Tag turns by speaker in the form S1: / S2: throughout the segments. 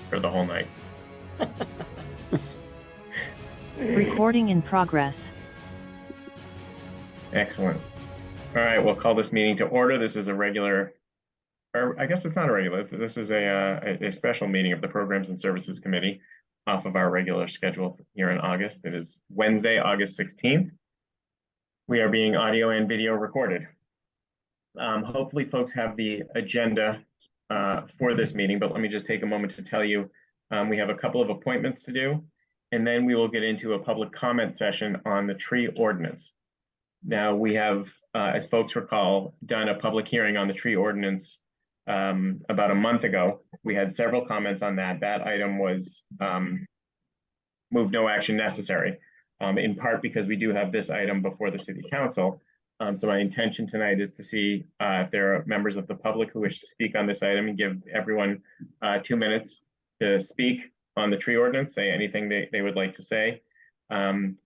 S1: for the whole night.
S2: Recording in progress.
S1: Excellent. All right, we'll call this meeting to order. This is a regular, or I guess it's not a regular, this is a special meeting of the Programs and Services Committee off of our regular schedule here in August. It is Wednesday, August 16th. We are being audio and video recorded. Hopefully folks have the agenda for this meeting, but let me just take a moment to tell you, we have a couple of appointments to do, and then we will get into a public comment session on the tree ordinance. Now we have, as folks recall, done a public hearing on the tree ordinance about a month ago. We had several comments on that. That item was moved no action necessary, in part because we do have this item before the City Council. So my intention tonight is to see if there are members of the public who wish to speak on this item and give everyone 2 minutes to speak on the tree ordinance, say anything they would like to say. And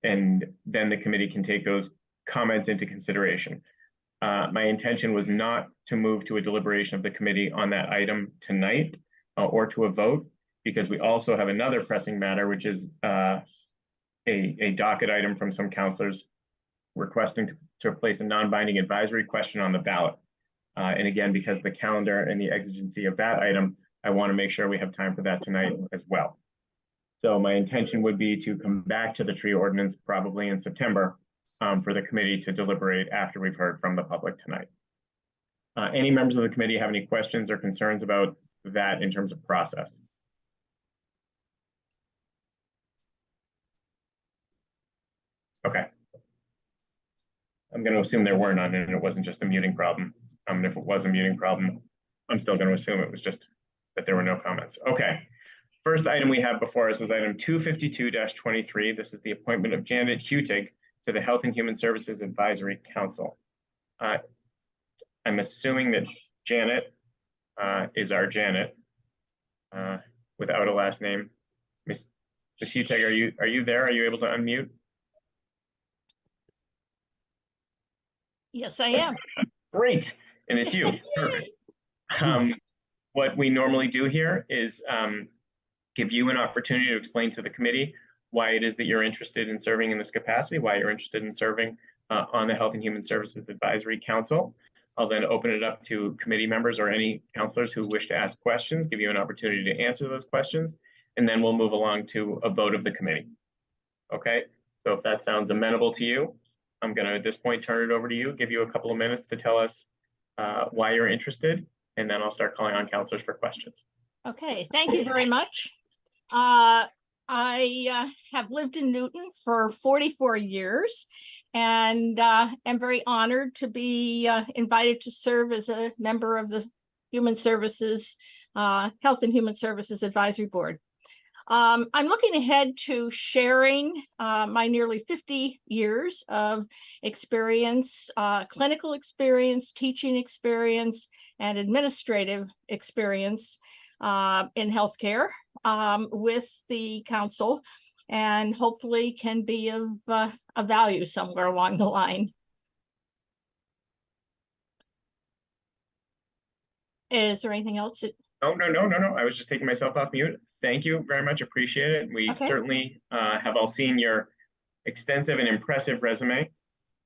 S1: then the committee can take those comments into consideration. My intention was not to move to a deliberation of the committee on that item tonight or to a vote, because we also have another pressing matter, which is a docket item from some councilors requesting to place a non-binding advisory question on the ballot. And again, because of the calendar and the exigency of that item, I want to make sure we have time for that tonight as well. So my intention would be to come back to the tree ordinance probably in September for the committee to deliberate after we've heard from the public tonight. Any members of the committee have any questions or concerns about that in terms of process? Okay. I'm going to assume there were none and it wasn't just a muting problem. And if it was a muting problem, I'm still going to assume it was just that there were no comments. Okay. First item we have before us is item 252-23. This is the appointment of Janet Hutig to the Health and Human Services Advisory Council. I'm assuming that Janet is our Janet without a last name. Ms. Hutig, are you there? Are you able to unmute?
S3: Yes, I am.
S1: Great, and it's you. Perfect. What we normally do here is give you an opportunity to explain to the committee why it is that you're interested in serving in this capacity, why you're interested in serving on the Health and Human Services Advisory Council. I'll then open it up to committee members or any counselors who wish to ask questions, give you an opportunity to answer those questions, and then we'll move along to a vote of the committee. Okay, so if that sounds amenable to you, I'm going to at this point turn it over to you, give you a couple of minutes to tell us why you're interested, and then I'll start calling on counselors for questions.
S3: Okay, thank you very much. I have lived in Newton for 44 years and am very honored to be invited to serve as a member of the Human Services, Health and Human Services Advisory Board. I'm looking ahead to sharing my nearly 50 years of experience, clinical experience, teaching experience, and administrative experience in healthcare with the council, and hopefully can be of value somewhere along the line. Is there anything else?
S1: No. I was just taking myself off mute. Thank you very much. Appreciate it. We certainly have all seen your extensive and impressive resume.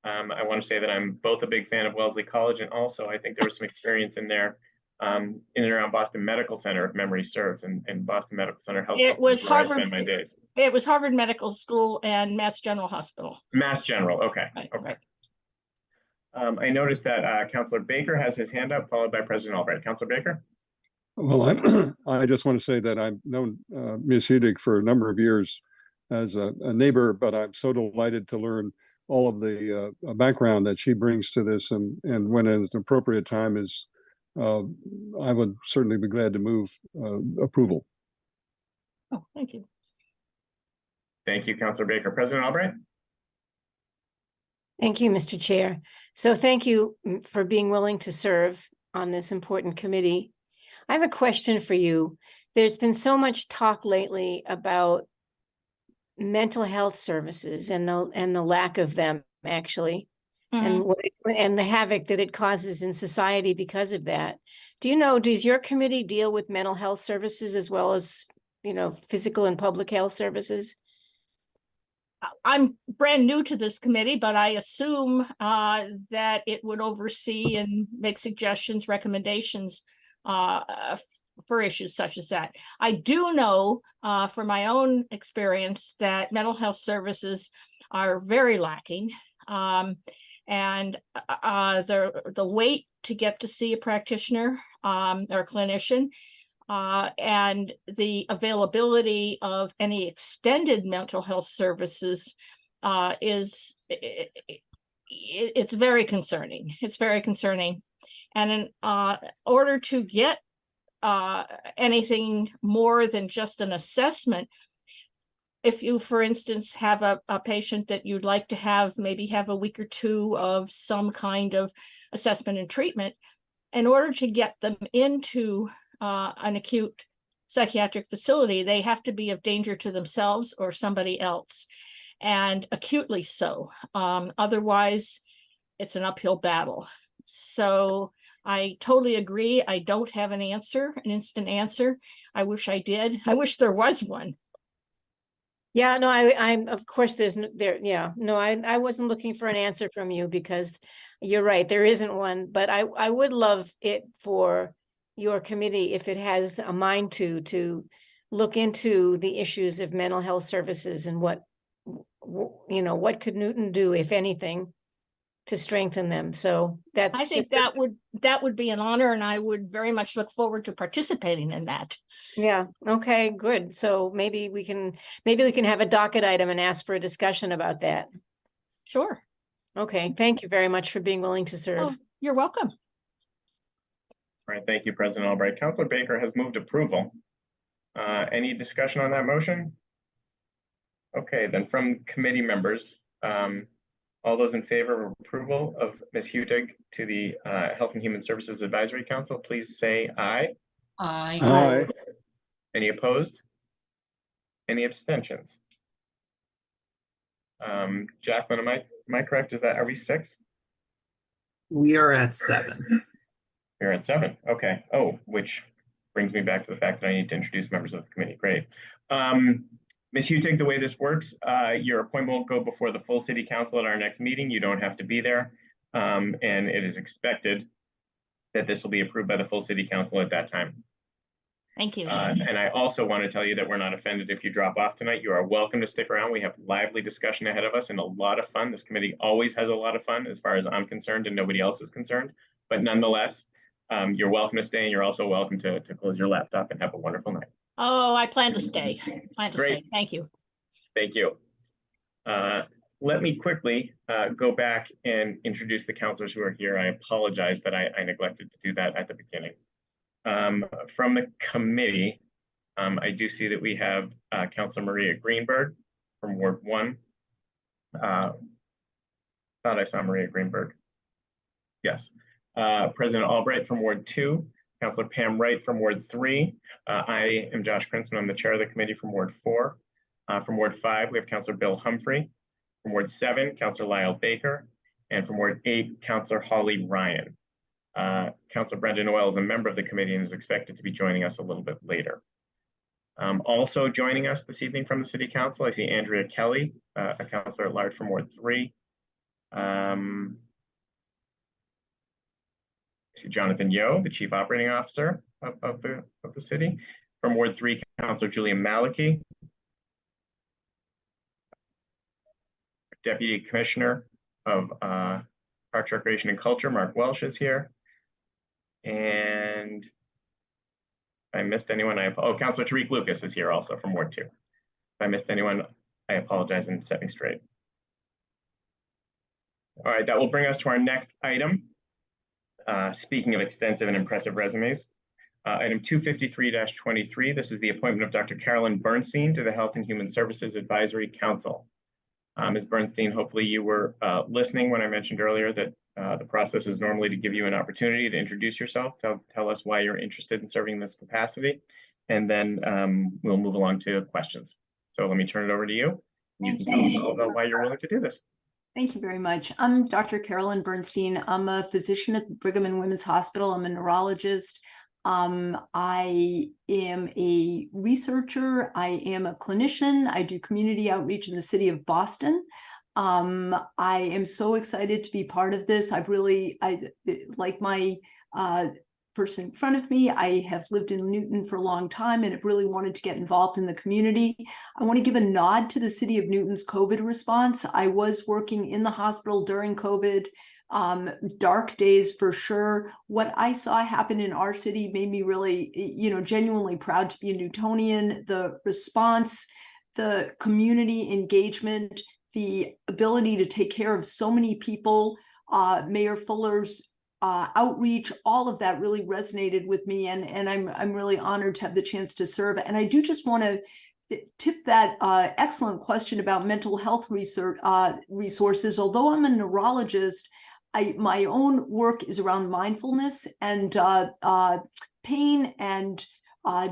S1: I want to say that I'm both a big fan of Wellesley College, and also I think there was some experience in there in and around Boston Medical Center, if memory serves, and Boston Medical Center Health.
S3: It was Harvard.
S1: I spend my days.
S3: It was Harvard Medical School and Mass General Hospital.
S1: Mass General. Okay.
S3: Right,
S1: okay.
S3: right.
S1: I noticed that Councillor Baker has his hand up, followed by President Albright. Councillor Baker.
S4: Well, I just want to say that I've known Ms. Hutig for a number of years as a neighbor, but I'm so delighted to learn all of the background that she brings to this, and when at an appropriate time is, I would certainly be glad to move approval.
S3: Oh, thank you.
S1: Thank you, Councillor Baker. President Albright.
S5: Thank you, Mr. Chair. So thank you for being willing to serve on this important committee. I have a question for you. There's been so much talk lately about mental health services and the lack of them, actually. and
S3: Mhm.
S5: and the havoc that it causes in society because of that. Do you know, does your committee deal with mental health services as well as, physical and public health services?
S3: I'm brand new to this committee, but I assume that it would oversee and make suggestions, recommendations for issues such as that. I do know from my own experience that mental health services are very lacking. And the wait to get to see a practitioner or a clinician and the availability of any extended mental health services it's very concerning. It's very concerning. And in order to get anything more than just an assessment, if you, for instance, have a patient that you'd like to have, maybe have a week or two of some kind of assessment and treatment, in order to get them into an acute psychiatric facility, they have to be of danger to themselves or somebody else, and acutely so. Otherwise, it's an uphill battle. So I totally agree. I don't have an answer, an instant answer. I wish I did. I wish there was one.
S5: Yeah, no, I'm, of course, I wasn't looking for an answer from you because you're right, there isn't one, but I would love it for your committee, if it has a mind to look into the issues of mental health services and what could Newton do, if anything, to strengthen them. So that's
S3: I think that would be an honor, and I would very much look forward to participating in that.
S5: Yeah, okay, good. So maybe we can have a docket item and ask for a discussion about that.
S3: Sure.
S5: Okay, thank you very much for being willing to serve.
S3: Oh, you're welcome.
S1: All right, thank you, President Albright. Councilor Baker has moved approval. Any discussion on that motion? Okay, then from committee members, all those in favor of approval of Ms. Hutig to the Health and Human Services Advisory Council, please say aye.
S6: Aye.
S4: Aye.
S1: Any opposed? Any abstentions? Jacqueline, am I correct? Are we 6?
S6: We are at 7.
S1: We're at 7. Okay. Oh, which brings me back to the fact that I need to introduce members of the committee. Great. Ms. Hutig, the way this works, your appointment will go before the full city council at our next meeting. You don't have to be there. And it is expected that this will be approved by the full city council at that time.
S3: Thank you.
S1: And I also want to tell you that we're not offended if you drop off tonight. You are welcome to stick around. We have lively discussion ahead of us and a lot of fun. This committee always has a lot of fun as far as I'm concerned and nobody else is concerned. But nonetheless, you're welcome to stay, and you're also welcome to close your laptop and have a wonderful night.
S3: Oh, I plan to stay.
S1: Great.
S3: Thank you.
S1: Thank you. Let me quickly go back and introduce the counselors who are here. I apologize that I neglected to do that at the beginning. From the committee, I do see that we have Councilor Maria Greenberg from Ward 1. Thought I saw Maria Greenberg. Yes. President Albright from Ward 2, Councilor Pam Wright from Ward 3. I am Josh Krinsman. I'm the chair of the committee from Ward 4. From Ward 5, we have Councilor Bill Humphrey. From Ward 7, Councilor Lyle Baker. And from Ward 8, Councilor Holly Ryan. Councilor Brenda Noel is a member of the committee and is expected to be joining us a little bit later. Also joining us this evening from the City Council, I see Andrea Kelly, a councilor at large from Ward 3. I see Jonathan Yo, the Chief Operating Officer of the city. From Ward 3, Councilor Julia Maliki. Deputy Commissioner of Parks, Recreation, and Culture, Mark Welsh is here. And if I missed anyone, Councilor Tariq Lucas is here also from Ward 2. If I missed anyone, I apologize and set me straight. All right, that will bring us to our next item. Speaking of extensive and impressive resumes, item 253-23, this is the appointment of Dr. Carolyn Bernstein to the Health and Human Services Advisory Council. Ms. Bernstein, hopefully you were listening when I mentioned earlier that the process is normally to give you an opportunity to introduce yourself, tell us why you're interested in serving in this capacity, and then we'll move along to questions. So let me turn it over to you. You can tell us all about why you're willing to do this.
S7: Thank you very much. I'm Dr. Carolyn Bernstein. I'm a physician at Brigham and Women's Hospital. I'm a neurologist. I am a researcher. I am a clinician. I do community outreach in the city of Boston. I am so excited to be part of this. Like my person in front of me, I have lived in Newton for a long time and have really wanted to get involved in the community. I want to give a nod to the city of Newton's COVID response. I was working in the hospital during COVID, dark days for sure. What I saw happen in our city made me really, genuinely proud to be a Newtonian. The response, the community engagement, the ability to take care of so many people, Mayor Fuller's outreach, all of that really resonated with me, and I'm really honored to have the chance to serve. And I do just want to tip that excellent question about mental health research resources. Although I'm a neurologist, my own work is around mindfulness and pain and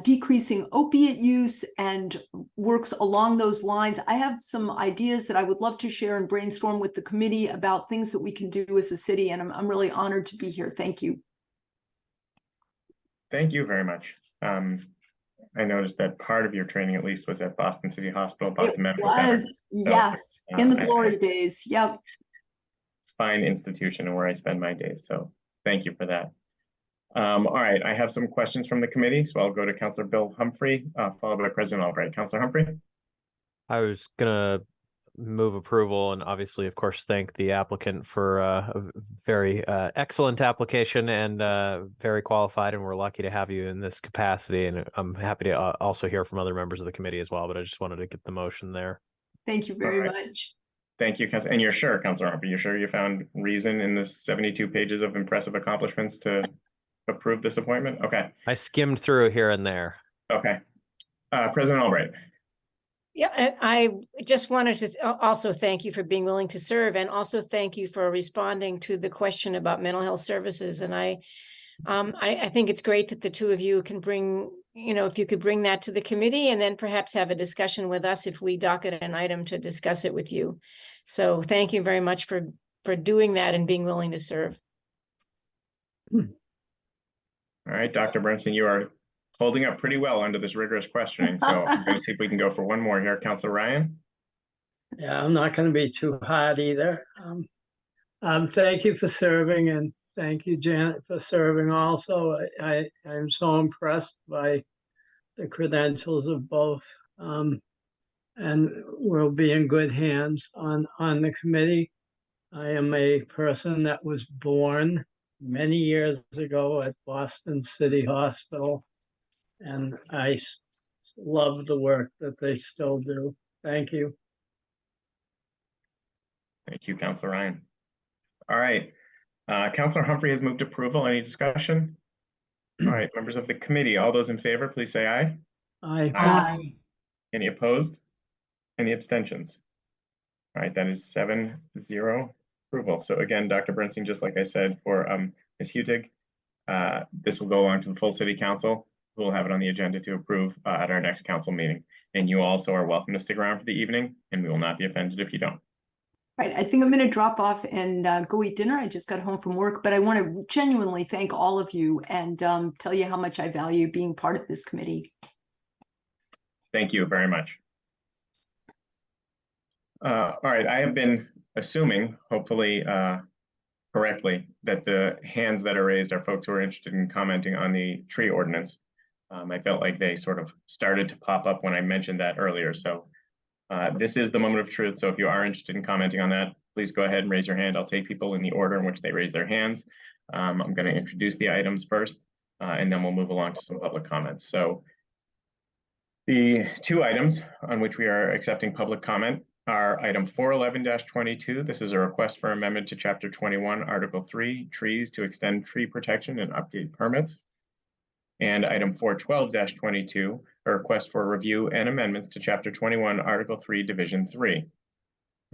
S7: decreasing opiate use and works along those lines. I have some ideas that I would love to share and brainstorm with the committee about things that we can do as a city, and I'm really honored to be here. Thank you.
S1: Thank you very much. I noticed that part of your training, at least, was at Boston City Hospital, Boston Medical Center.
S7: Yes, in the glory days. Yep.
S1: Fine institution and where I spend my days. So thank you for that. All right, I have some questions from the committee, so I'll go to Councilor Bill Humphrey, followed by President Albright. Councilor Humphrey?
S8: I was gonna move approval and obviously, of course, thank the applicant for a very excellent application and very qualified, and we're lucky to have you in this capacity. And I'm happy to also hear from other members of the committee as well, but I just wanted to get the motion there.
S7: Thank you very much.
S1: Thank you, Councilor. And you're sure, Councilor Humphrey, you're sure you found reason in this 72 pages of impressive accomplishments to approve this appointment? Okay.
S8: I skimmed through here and there.
S1: Okay. President Albright.
S5: Yeah, I just wanted to also thank you for being willing to serve, and also thank you for responding to the question about mental health services. And I think it's great that the two of you can bring, if you could bring that to the committee and then perhaps have a discussion with us if we docket an item to discuss it with you. So thank you very much for doing that and being willing to serve.
S1: All right, Dr. Bernstein, you are holding up pretty well under this rigorous questioning. So I'm going to see if we can go for one more here. Councilor Ryan?
S9: Yeah, I'm not going to be too hard either. Thank you for serving, and thank you, Janet, for serving also. I'm so impressed by the credentials of both, and we'll be in good hands on the committee. I am a person that was born many years ago at Boston City Hospital, and I love the work that they still do. Thank you.
S1: Thank you, Councilor Ryan. All right. Councilor Humphrey has moved approval. Any discussion? All right, members of the committee, all those in favor, please say aye.
S9: Aye.
S1: Any opposed? Any abstentions? All right, that is 7-0 approval. So again, Dr. Bernstein, just like I said for Ms. Hutig, this will go along to the full city council. We'll have it on the agenda to approve at our next council meeting. And you also are welcome to stick around for the evening, and we will not be offended if you don't.
S7: Right, I think I'm going to drop off and go eat dinner. I just got home from work, but I want to genuinely thank all of you and tell you how much I value being part of this committee.
S1: Thank you very much. All right, I have been assuming, hopefully correctly, that the hands that are raised are folks who are interested in commenting on the tree ordinance. I felt like they sort of started to pop up when I mentioned that earlier. So this is the moment of truth. So if you are interested in commenting on that, please go ahead and raise your hand. I'll take people in the order in which they raise their hands. I'm going to introduce the items first, and then we'll move along to some public comments. So the two items on which we are accepting public comment are item 411-22. This is a request for amendment to Chapter 21, Article 3, Trees to extend tree protection and update permits. And item 412-22, a request for review and amendments to Chapter 21, Article 3, Division 3.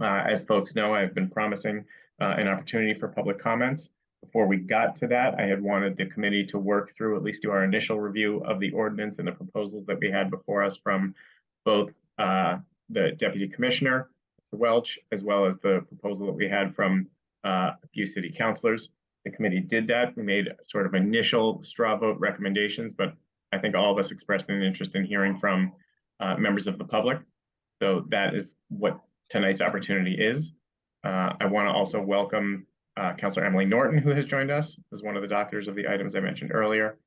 S1: As folks know, I've been promising an opportunity for public comments. Before we got to that, I had wanted the committee to work through, at least do our initial review of the ordinance and the proposals that we had before us from both the Deputy Commissioner, Welch, as well as the proposal that we had from a few city councilors. The committee did that. We made sort of initial straw vote recommendations, but I think all of us expressed an interest in hearing from members of the public. So that is what tonight's opportunity is. I want to also welcome Councilor Emily Norton, who has joined us as one of the doctors of the items I mentioned earlier.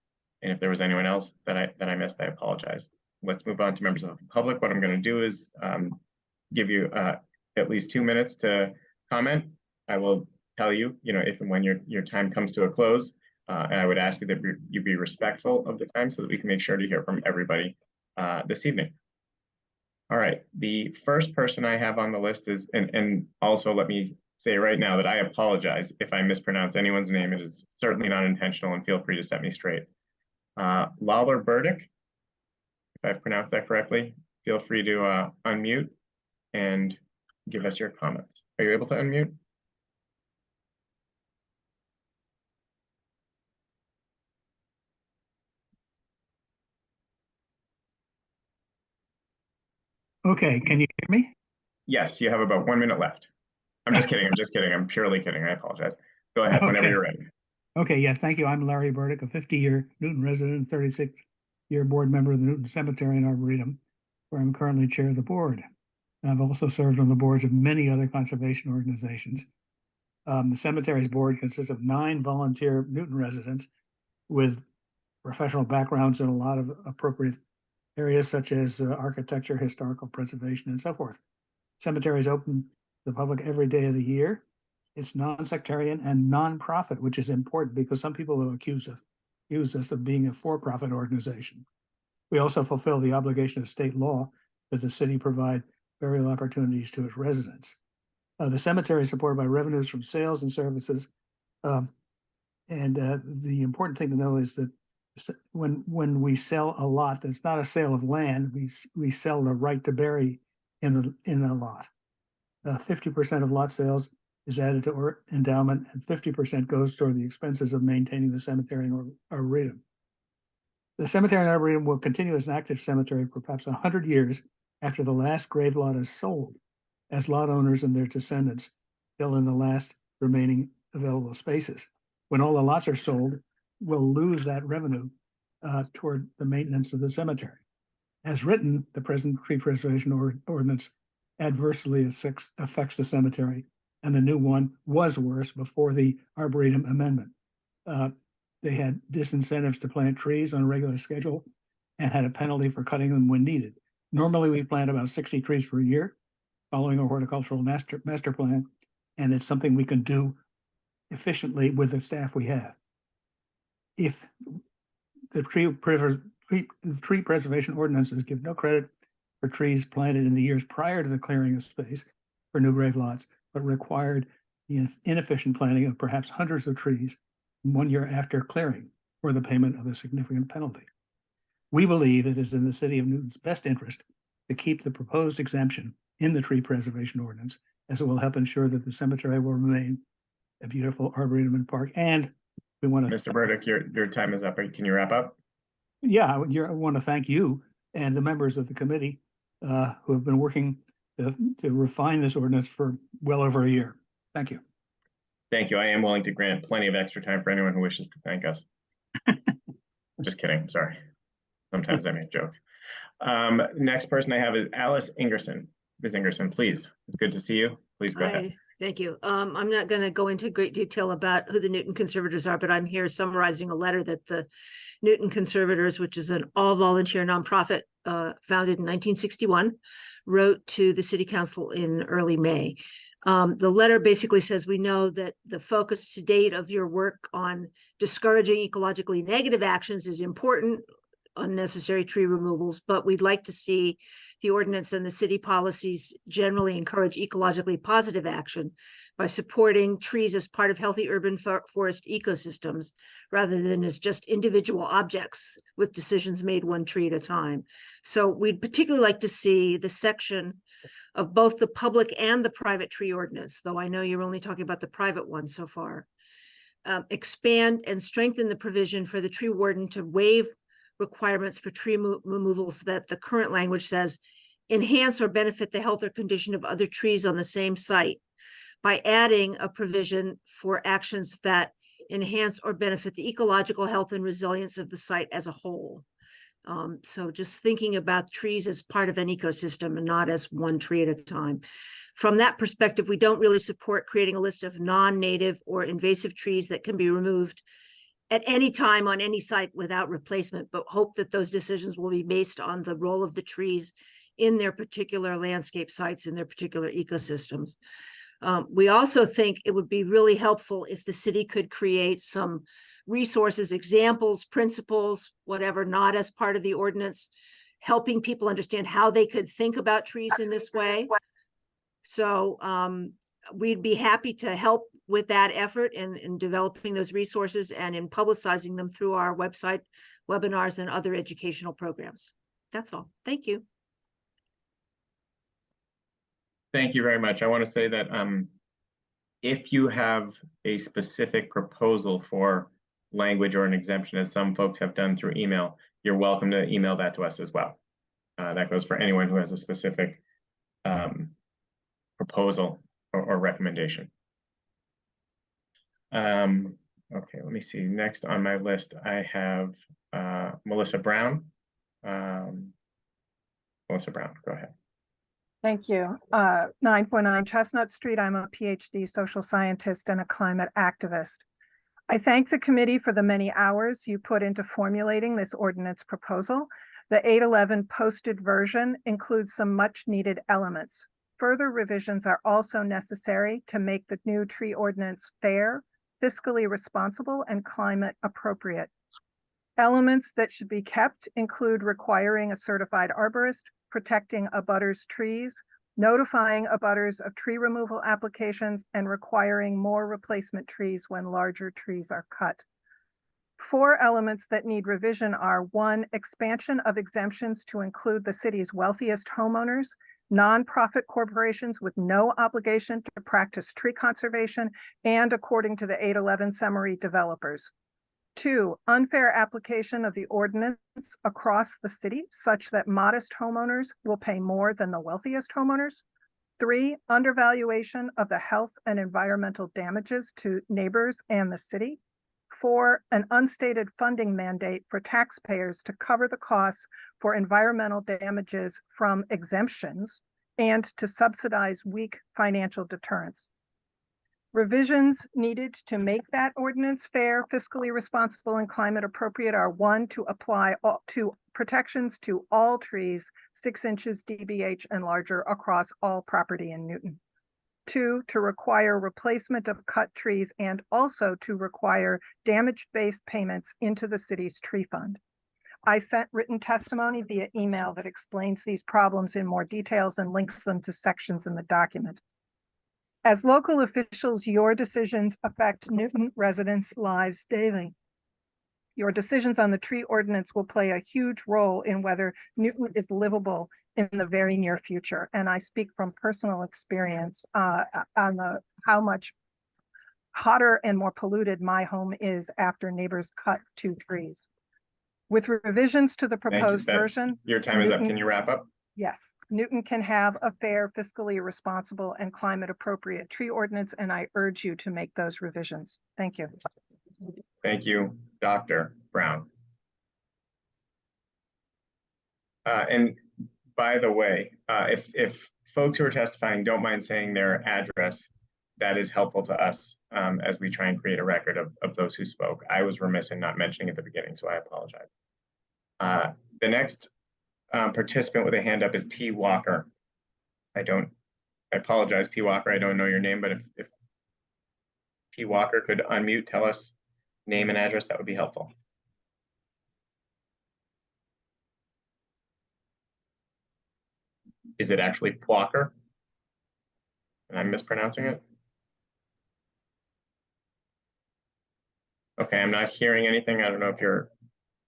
S1: And if there was anyone else that I missed, I apologize. Let's move on to members of the public. What I'm going to do is give you at least 2 minutes to comment. I will tell you, if and when your time comes to a close, and I would ask you that you be respectful of the time so that we can make sure to hear from everybody this evening. All right, the first person I have on the list is, and also let me say right now that I apologize if I mispronounce anyone's name. It is certainly not intentional, and feel free to set me straight. Lawler Burdick, if I've pronounced that correctly, feel free to unmute and give us your comments. Are you able to unmute?
S10: Okay, can you hear me?
S1: Yes, you have about 1 minute left. I'm just kidding. I'm just kidding. I'm purely kidding. I apologize. Go ahead whenever you're ready.
S10: Okay, yes, thank you. I'm Larry Burdick, a 50-year Newton resident, 36-year board member of the Newton Cemetery and Arboretum, where I'm currently chair of the board. And I've also served on the boards of many other conservation organizations. The cemetery's board consists of 9 volunteer Newton residents with professional backgrounds in a lot of appropriate areas such as architecture, historical preservation, and so forth. Cemetery is open to the public every day of the year. It's non-sectarian and non-profit, which is important because some people have accused us of being a for-profit organization. We also fulfill the obligation of state law that the city provide burial opportunities to its residents. The cemetery is supported by revenues from sales and services. The important thing to know is that when we sell a lot, that's not a sale of land. We sell the right to bury in a lot. 50% of lot sales is added to endowment, and 50% goes toward the expenses of maintaining the cemetery and arboretum. The cemetery and arboretum will continue as an active cemetery for perhaps 100 years after the last grave lot is sold, as lot owners and their descendants fill in the last remaining available spaces. When all the lots are sold, we'll lose that revenue toward the maintenance of the cemetery. As written, the present tree preservation ordinance adversely affects the cemetery, and the new one was worse before the Arboretum amendment. They had disincentives to plant trees on a regular schedule and had a penalty for cutting them when needed. Normally, we plant about 60 trees per year, following a horticultural master plan, and it's something we can do efficiently with the staff we have. If the tree preservation ordinances give no credit for trees planted in the years prior to the clearing of space for new grave lots, but required the inefficient planting of perhaps hundreds of trees 1 year after clearing for the payment of a significant penalty. We believe it is in the city of Newton's best interest to keep the proposed exemption in the tree preservation ordinance, as it will help ensure that the cemetery will remain a beautiful arboretum and park. And we want to—
S1: Mr. Burdick, your time is up. Can you wrap up?
S10: Yeah, I want to thank you and the members of the committee who have been working to refine this ordinance for well over a year. Thank you.
S1: Thank you. I am willing to grant plenty of extra time for anyone who wishes to thank us. Just kidding. Sorry. Sometimes I make jokes. Next person I have is Alice Ingerson. Ms. Ingerson, please. It's good to see you. Please go ahead.
S11: Thank you. I'm not going to go into great detail about who the Newton Conservators are, but I'm here summarizing a letter that the Newton Conservators, which is an all-volunteer nonprofit founded in 1961, wrote to the City Council in early May. The letter basically says, we know that the focus to date of your work on discouraging ecologically negative actions is important, unnecessary tree removals, but we'd like to see the ordinance and the city policies generally encourage ecologically positive action by supporting trees as part of healthy urban forest ecosystems, rather than as just individual objects with decisions made one tree at a time. So we'd particularly like to see the section of both the public and the private tree ordinance, though I know you're only talking about the private one so far, expand and strengthen the provision for the tree warden to waive requirements for tree removals that the current language says enhance or benefit the health or condition of other trees on the same site by adding a provision for actions that enhance or benefit the ecological health and resilience of the site as a whole. So just thinking about trees as part of an ecosystem and not as one tree at a time. From that perspective, we don't really support creating a list of non-native or invasive trees that can be removed at any time on any site without replacement, but hope that those decisions will be based on the role of the trees in their particular landscape sites, in their particular ecosystems. We also think it would be really helpful if the city could create some resources, examples, principles, whatever, not as part of the ordinance, helping people understand how they could think about trees in this way. So we'd be happy to help with that effort in developing those resources and in publicizing them through our website, webinars, and other educational programs. That's all. Thank you.
S1: Thank you very much. I want to say that if you have a specific proposal for language or an exemption, as some folks have done through email, you're welcome to email that to us as well. That goes for anyone who has a specific proposal or recommendation. Okay, let me see. Next on my list, I have Melissa Brown. Melissa Brown, go ahead.
S12: Thank you. 949 Chestnut Street. I'm a PhD social scientist and a climate activist. I thank the committee for the many hours you put into formulating this ordinance proposal. The 811 posted version includes some much needed elements. Further revisions are also necessary to make the new tree ordinance fair, fiscally responsible, and climate appropriate. Elements that should be kept include requiring a certified arborist, protecting abutters' trees, notifying abutters of tree removal applications, and requiring more replacement trees when larger trees are cut. 4 elements that need revision are: 1, expansion of exemptions to include the city's wealthiest homeowners, nonprofit corporations with no obligation to practice tree conservation, and according to the 811 summary, developers. 2, unfair application of the ordinance across the city such that modest homeowners will pay more than the wealthiest homeowners. 3, undervaluation of the health and environmental damages to neighbors and the city. 4, an unstated funding mandate for taxpayers to cover the costs for environmental damages from exemptions and to subsidize weak financial deterrents. Revisions needed to make that ordinance fair, fiscally responsible, and climate appropriate are: 1, to apply to protections to all trees 6 inches DBH and larger across all property in Newton. 2, to require replacement of cut trees and also to require damage-based payments into the city's tree fund. I sent written testimony via email that explains these problems in more details and links them to sections in the document. As local officials, your decisions affect Newton residents' lives daily. Your decisions on the tree ordinance will play a huge role in whether Newton is livable in the very near future. And I speak from personal experience on how much hotter and more polluted my home is after neighbors cut 2 trees. With revisions to the proposed version.
S1: Your time is up. Can you wrap up?
S12: Yes, Newton can have a fair, fiscally responsible, and climate appropriate tree ordinance, and I urge you to make those revisions. Thank you.
S1: Thank you, Dr. Brown. And by the way, if folks who are testifying don't mind saying their address, that is helpful to us as we try and create a record of those who spoke. I was remiss in not mentioning at the beginning, so I apologize. The next participant with a hand up is P. Walker. I apologize, P. Walker. I don't know your name, but if P. Walker could unmute, tell us name and address, that would be helpful. Is it actually Walker? And I'm mispronouncing it? Okay, I'm not hearing anything. I don't know if you're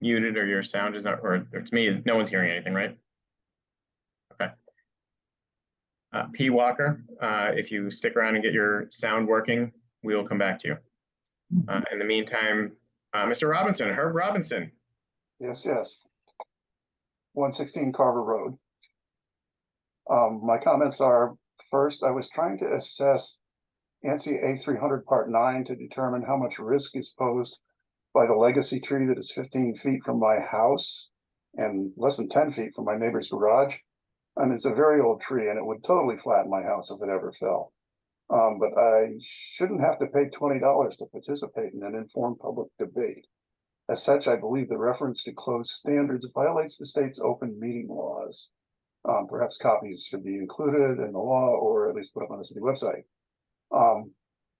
S1: muted or your sound is not, or it's me, no one's hearing anything, right? Okay. P. Walker, if you stick around and get your sound working, we will come back to you. In the meantime, Mr. Robinson, Herb Robinson.
S13: Yes. 116 Carver Road. My comments are, first, I was trying to assess ANSI A300 Part 9 to determine how much risk is posed by the legacy tree that is 15 feet from my house and less than 10 feet from my neighbor's garage. I mean, it's a very old tree and it would totally flatten my house if it ever fell. But I shouldn't have to pay $20 to participate in an informed public debate. As such, I believe the reference to closed standards violates the state's open meeting laws. Perhaps copies should be included in the law or at least put up on the city website.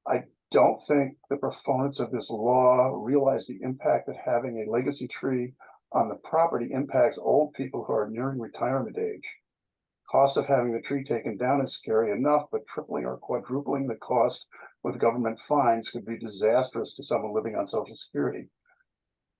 S13: I don't think the proponents of this law realize the impact that having a legacy tree on the property impacts old people who are nearing retirement age. Cost of having the tree taken down is scary enough, but tripling or quadrupling the cost with government fines could be disastrous to someone living on Social Security.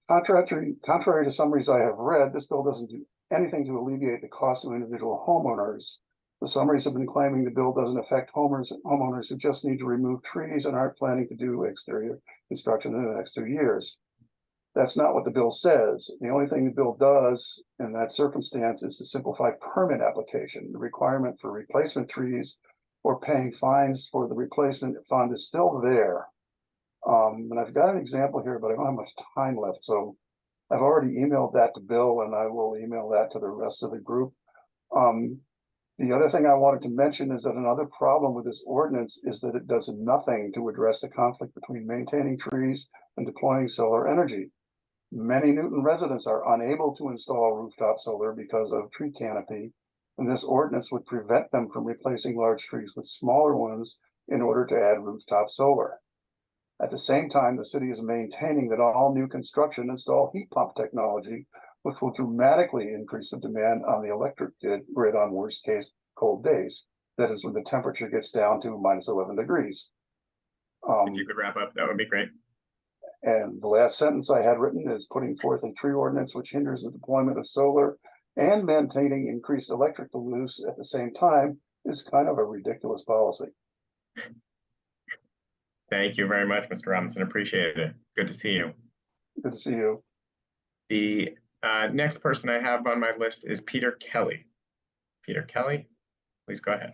S13: Contrary to summaries I have read, this bill doesn't do anything to alleviate the cost to individual homeowners. The summaries have been claiming the bill doesn't affect homeowners who just need to remove trees and aren't planning to do exterior construction in the next 2 years. That's not what the bill says. The only thing the bill does in that circumstance is to simplify permit application. The requirement for replacement trees or paying fines for the replacement fund is still there. And I've got an example here, but I don't have much time left. So I've already emailed that to Bill and I will email that to the rest of the group. The other thing I wanted to mention is that another problem with this ordinance is that it does nothing to address the conflict between maintaining trees and deploying solar energy. Many Newton residents are unable to install rooftop solar because of tree canopy, and this ordinance would prevent them from replacing large trees with smaller ones in order to add rooftop solar. At the same time, the city is maintaining that all new construction install heat pump technology, which will dramatically increase the demand on the electric grid on worst case cold days. That is when the temperature gets down to minus 11 degrees.
S1: If you could wrap up, that would be great.
S13: And the last sentence I had written is putting forth a tree ordinance which hinders the deployment of solar and maintaining increased electrical use at the same time is kind of a ridiculous policy.
S1: Thank you very much, Mr. Robinson. Appreciate it. Good to see you.
S13: Good to see you.
S1: The next person I have on my list is Peter Kelly. Peter Kelly, please go ahead.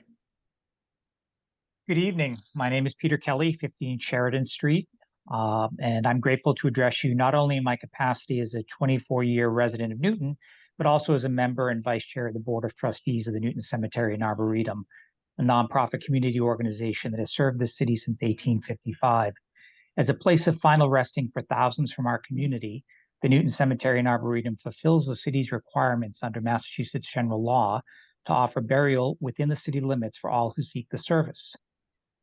S14: Good evening. My name is Peter Kelly, 15 Sheridan Street, and I'm grateful to address you not only in my capacity as a 24-year resident of Newton, but also as a member and vice chair of the Board of Trustees of the Newton Cemetery and Arboretum, a nonprofit community organization that has served the city since 1855. As a place of final resting for thousands from our community, the Newton Cemetery and Arboretum fulfills the city's requirements under Massachusetts general law to offer burial within the city limits for all who seek the service.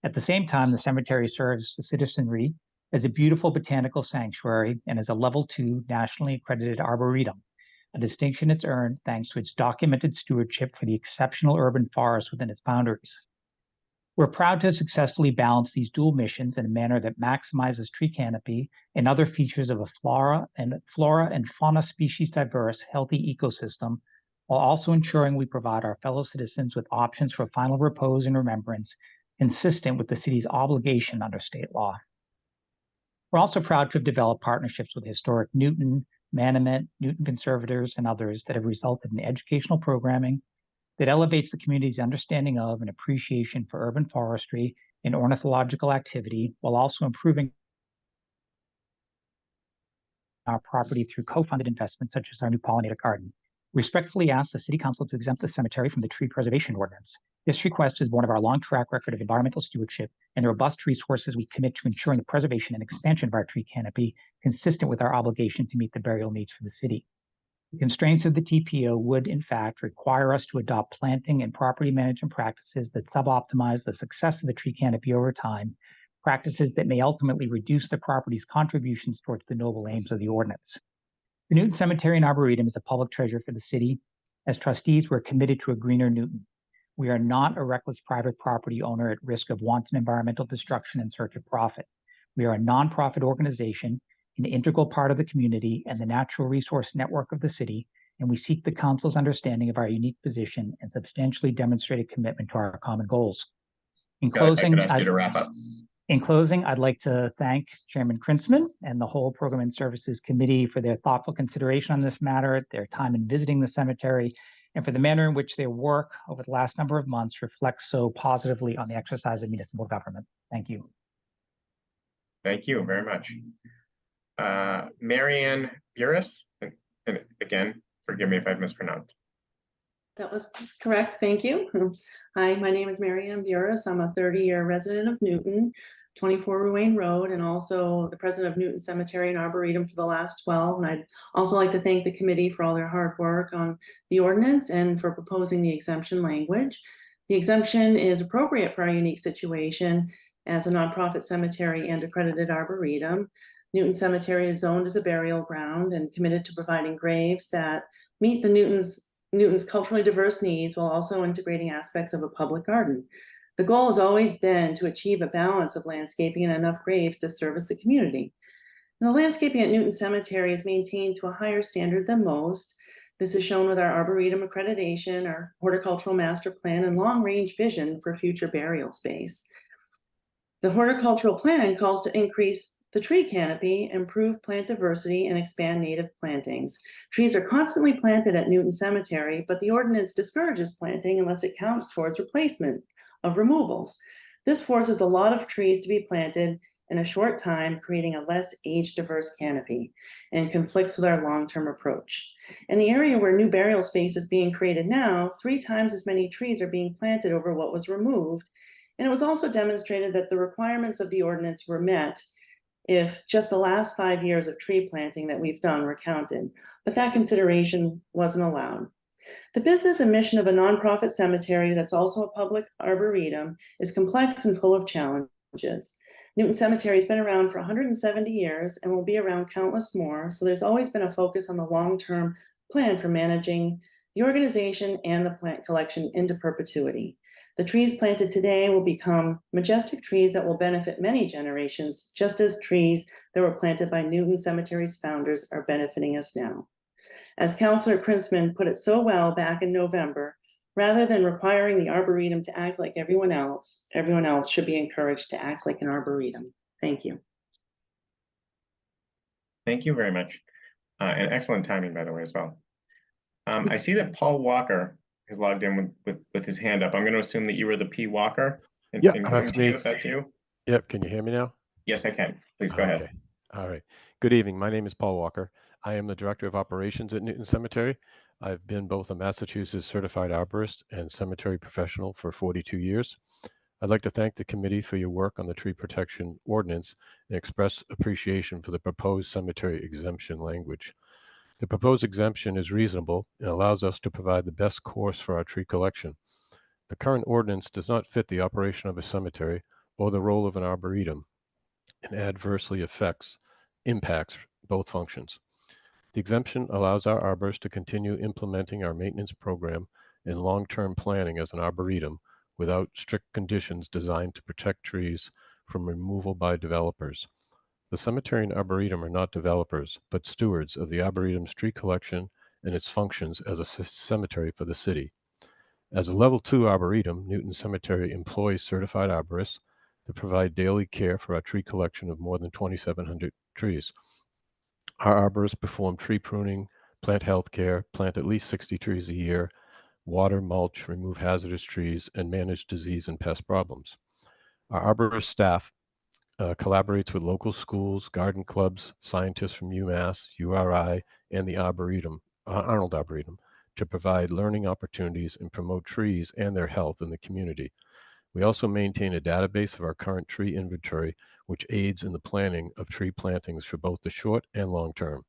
S14: At the same time, the cemetery serves the citizenry as a beautiful botanical sanctuary and as a level 2 nationally accredited arboretum, a distinction it's earned thanks to its documented stewardship for the exceptional urban forest within its boundaries. We're proud to have successfully balanced these dual missions in a manner that maximizes tree canopy and other features of a flora and fauna species diverse, healthy ecosystem, while also ensuring we provide our fellow citizens with options for final repose and remembrance consistent with the city's obligation under state law. We're also proud to have developed partnerships with historic Newton, Manomet, Newton conservators, and others that have resulted in educational programming that elevates the community's understanding of and appreciation for urban forestry and ornithological activity, while also improving our property through co-funded investments such as our new pollinator garden. We respectfully ask the City Council to exempt the cemetery from the tree preservation ordinance. This request is born of our long track record of environmental stewardship and the robust resources we commit to ensuring the preservation and expansion of our tree canopy consistent with our obligation to meet the burial needs for the city. The constraints of the TPO would, in fact, require us to adopt planting and property management practices that suboptimize the success of the tree canopy over time, practices that may ultimately reduce the property's contributions towards the noble aims of the ordinance. The Newton Cemetery and Arboretum is a public treasure for the city. As trustees, we're committed to a greener Newton. We are not a reckless private property owner at risk of wanton environmental destruction in search of profit. We are a nonprofit organization, an integral part of the community and the natural resource network of the city, and we seek the council's understanding of our unique position and substantially demonstrated commitment to our common goals. In closing,
S1: I could ask you to wrap up.
S14: In closing, I'd like to thank Chairman Krinsman and the whole Program and Services Committee for their thoughtful consideration on this matter, their time in visiting the cemetery, and for the manner in which their work over the last number of months reflects so positively on the exercise of municipal government. Thank you.
S1: Thank you very much. Marianne Burris, and again, forgive me if I've mispronounced.
S15: That was correct. Thank you. Hi, my name is Marianne Burris. I'm a 30-year resident of Newton, 24 Ruane Road, and also the president of Newton Cemetery and Arboretum for the last 12. And I'd also like to thank the committee for all their hard work on the ordinance and for proposing the exemption language. The exemption is appropriate for our unique situation as a nonprofit cemetery and accredited arboretum. Newton Cemetery is zoned as a burial ground and committed to providing graves that meet the Newton's culturally diverse needs while also integrating aspects of a public garden. The goal has always been to achieve a balance of landscaping and enough graves to service the community. And the landscaping at Newton Cemetery is maintained to a higher standard than most. This is shown with our Arboretum accreditation, our horticultural master plan, and long-range vision for future burial space. The horticultural plan calls to increase the tree canopy, improve plant diversity, and expand native plantings. Trees are constantly planted at Newton Cemetery, but the ordinance discourages planting unless it counts towards replacement of removals. This forces a lot of trees to be planted in a short time, creating a less age-diverse canopy, and conflicts with our long-term approach. In the area where new burial space is being created now, 3 times as many trees are being planted over what was removed, and it was also demonstrated that the requirements of the ordinance were met if just the last 5 years of tree planting that we've done were counted, but that consideration wasn't allowed. The business and mission of a nonprofit cemetery that's also a public arboretum is complex and full of challenges. Newton Cemetery has been around for 170 years and will be around countless more, so there's always been a focus on the long-term plan for managing the organization and the plant collection into perpetuity. The trees planted today will become majestic trees that will benefit many generations, just as trees that were planted by Newton Cemetery's founders are benefiting us now. As Councillor Princeman put it so well back in November, rather than requiring the Arboretum to act like everyone else should be encouraged to act like an Arboretum. Thank you.
S1: Thank you very much. And excellent timing, by the way, as well. I see that Paul Walker is logged in with his hand up. I'm going to assume that you were the P. Walker.
S16: Yeah, that's me.
S1: If that's you.
S16: Yep. Can you hear me now?
S1: Yes, I can. Please go ahead.
S16: All right. Good evening. My name is Paul Walker. I am the Director of Operations at Newton Cemetery. I've been both a Massachusetts certified arborist and cemetery professional for 42 years. I'd like to thank the committee for your work on the tree protection ordinance and express appreciation for the proposed cemetery exemption language. The proposed exemption is reasonable and allows us to provide the best course for our tree collection. The current ordinance does not fit the operation of a cemetery or the role of an arboretum and adversely impacts both functions. The exemption allows our arborists to continue implementing our maintenance program and long-term planning as an arboretum without strict conditions designed to protect trees from removal by developers. The cemetery and arboretum are not developers, but stewards of the arboretum's tree collection and its functions as a cemetery for the city. As a level 2 arboretum, Newton Cemetery employs certified arborists to provide daily care for our tree collection of more than 2,700 trees. Our arborists perform tree pruning, plant health care, plant at least 60 trees a year, water, mulch, remove hazardous trees, and manage disease and pest problems. Our arborist staff collaborates with local schools, garden clubs, scientists from UMass, URI, and the Arboretum, Arnold Arboretum, to provide learning opportunities and promote trees and their health in the community. We also maintain a database of our current tree inventory, which aids in the planning of tree plantings for both the short and long term.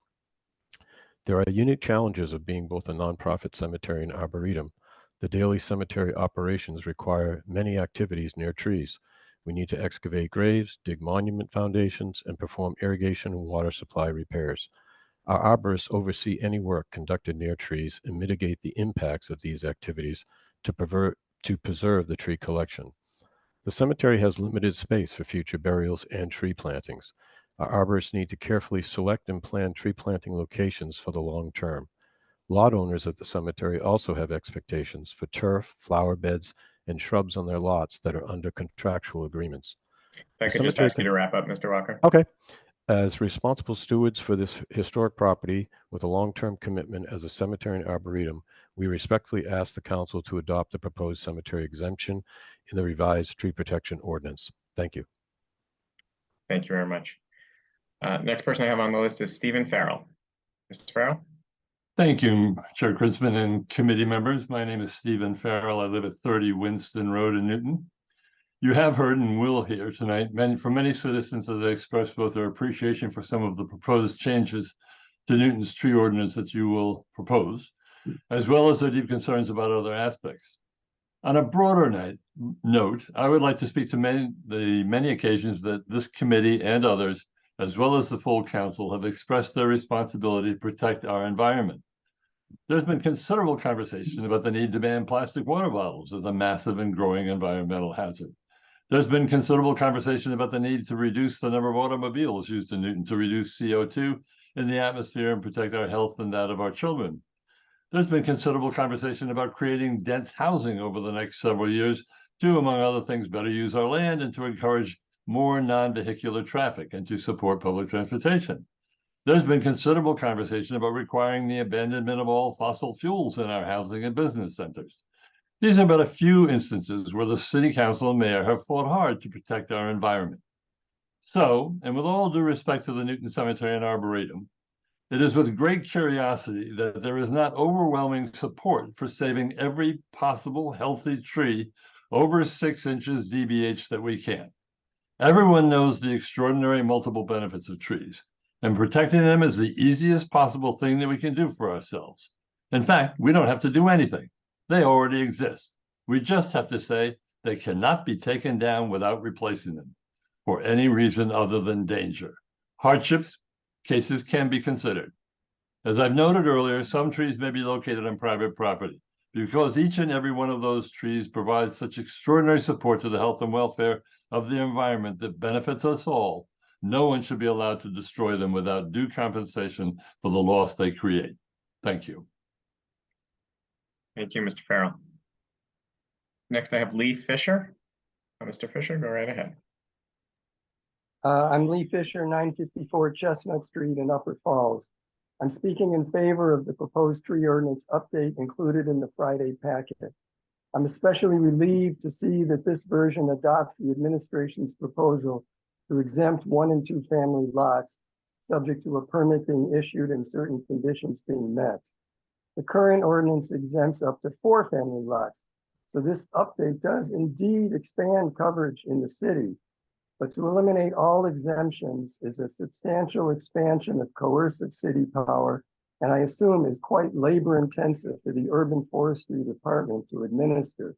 S16: There are unique challenges of being both a nonprofit cemetery and arboretum. The daily cemetery operations require many activities near trees. We need to excavate graves, dig monument foundations, and perform irrigation and water supply repairs. Our arborists oversee any work conducted near trees and mitigate the impacts of these activities to preserve the tree collection. The cemetery has limited space for future burials and tree plantings. Our arborists need to carefully select and plan tree planting locations for the long term. Lot owners at the cemetery also have expectations for turf, flower beds, and shrubs on their lots that are under contractual agreements.
S1: I could just ask you to wrap up, Mr. Walker.
S16: Okay. As responsible stewards for this historic property with a long-term commitment as a cemetery and arboretum, we respectfully ask the council to adopt the proposed cemetery exemption in the revised tree protection ordinance. Thank you.
S1: Thank you very much. Next person I have on the list is Stephen Farrell. Mr. Farrell?
S17: Thank you, Chair Kritzman and committee members. My name is Stephen Farrell. I live at 30 Winston Road in Newton. You have heard and will hear tonight from many citizens that they express both their appreciation for some of the proposed changes to Newton's tree ordinance that you will propose, as well as their deep concerns about other aspects. On a broader note, I would like to speak to the many occasions that this committee and others, as well as the full council, have expressed their responsibility to protect our environment. There's been considerable conversation about the need to ban plastic water bottles as a massive and growing environmental hazard. There's been considerable conversation about the need to reduce the number of automobiles used in Newton to reduce CO2 in the atmosphere and protect our health and that of our children. There's been considerable conversation about creating dense housing over the next several years to, among other things, better use our land and to encourage more non-vehicular traffic and to support public transportation. There's been considerable conversation about requiring the abandonment of all fossil fuels in our housing and business centers. These are but a few instances where the city council and mayor have fought hard to protect our environment. So, and with all due respect to the Newton Cemetery and Arboretum, it is with great curiosity that there is not overwhelming support for saving every possible healthy tree over 6 inches DBH that we can. Everyone knows the extraordinary multiple benefits of trees, and protecting them is the easiest possible thing that we can do for ourselves. In fact, we don't have to do anything. They already exist. We just have to say they cannot be taken down without replacing them for any reason other than danger. Hardships cases can be considered. As I've noted earlier, some trees may be located on private property. Because each and every one of those trees provides such extraordinary support to the health and welfare of the environment that benefits us all, no one should be allowed to destroy them without due compensation for the loss they create. Thank you.
S1: Thank you, Mr. Farrell. Next, I have Lee Fisher. Mr. Fisher, go right ahead.
S18: I'm Lee Fisher, 954 Chestnut Street in Upper Falls. I'm speaking in favor of the proposed tree ordinance update included in the Friday packet. I'm especially relieved to see that this version adopts the administration's proposal to exempt 1 and 2 family lots, subject to a permit being issued and certain conditions being met. The current ordinance exempts up to 4 family lots, so this update does indeed expand coverage in the city. But to eliminate all exemptions is a substantial expansion of coercive city power, and I assume is quite labor intensive for the urban forestry department to administer.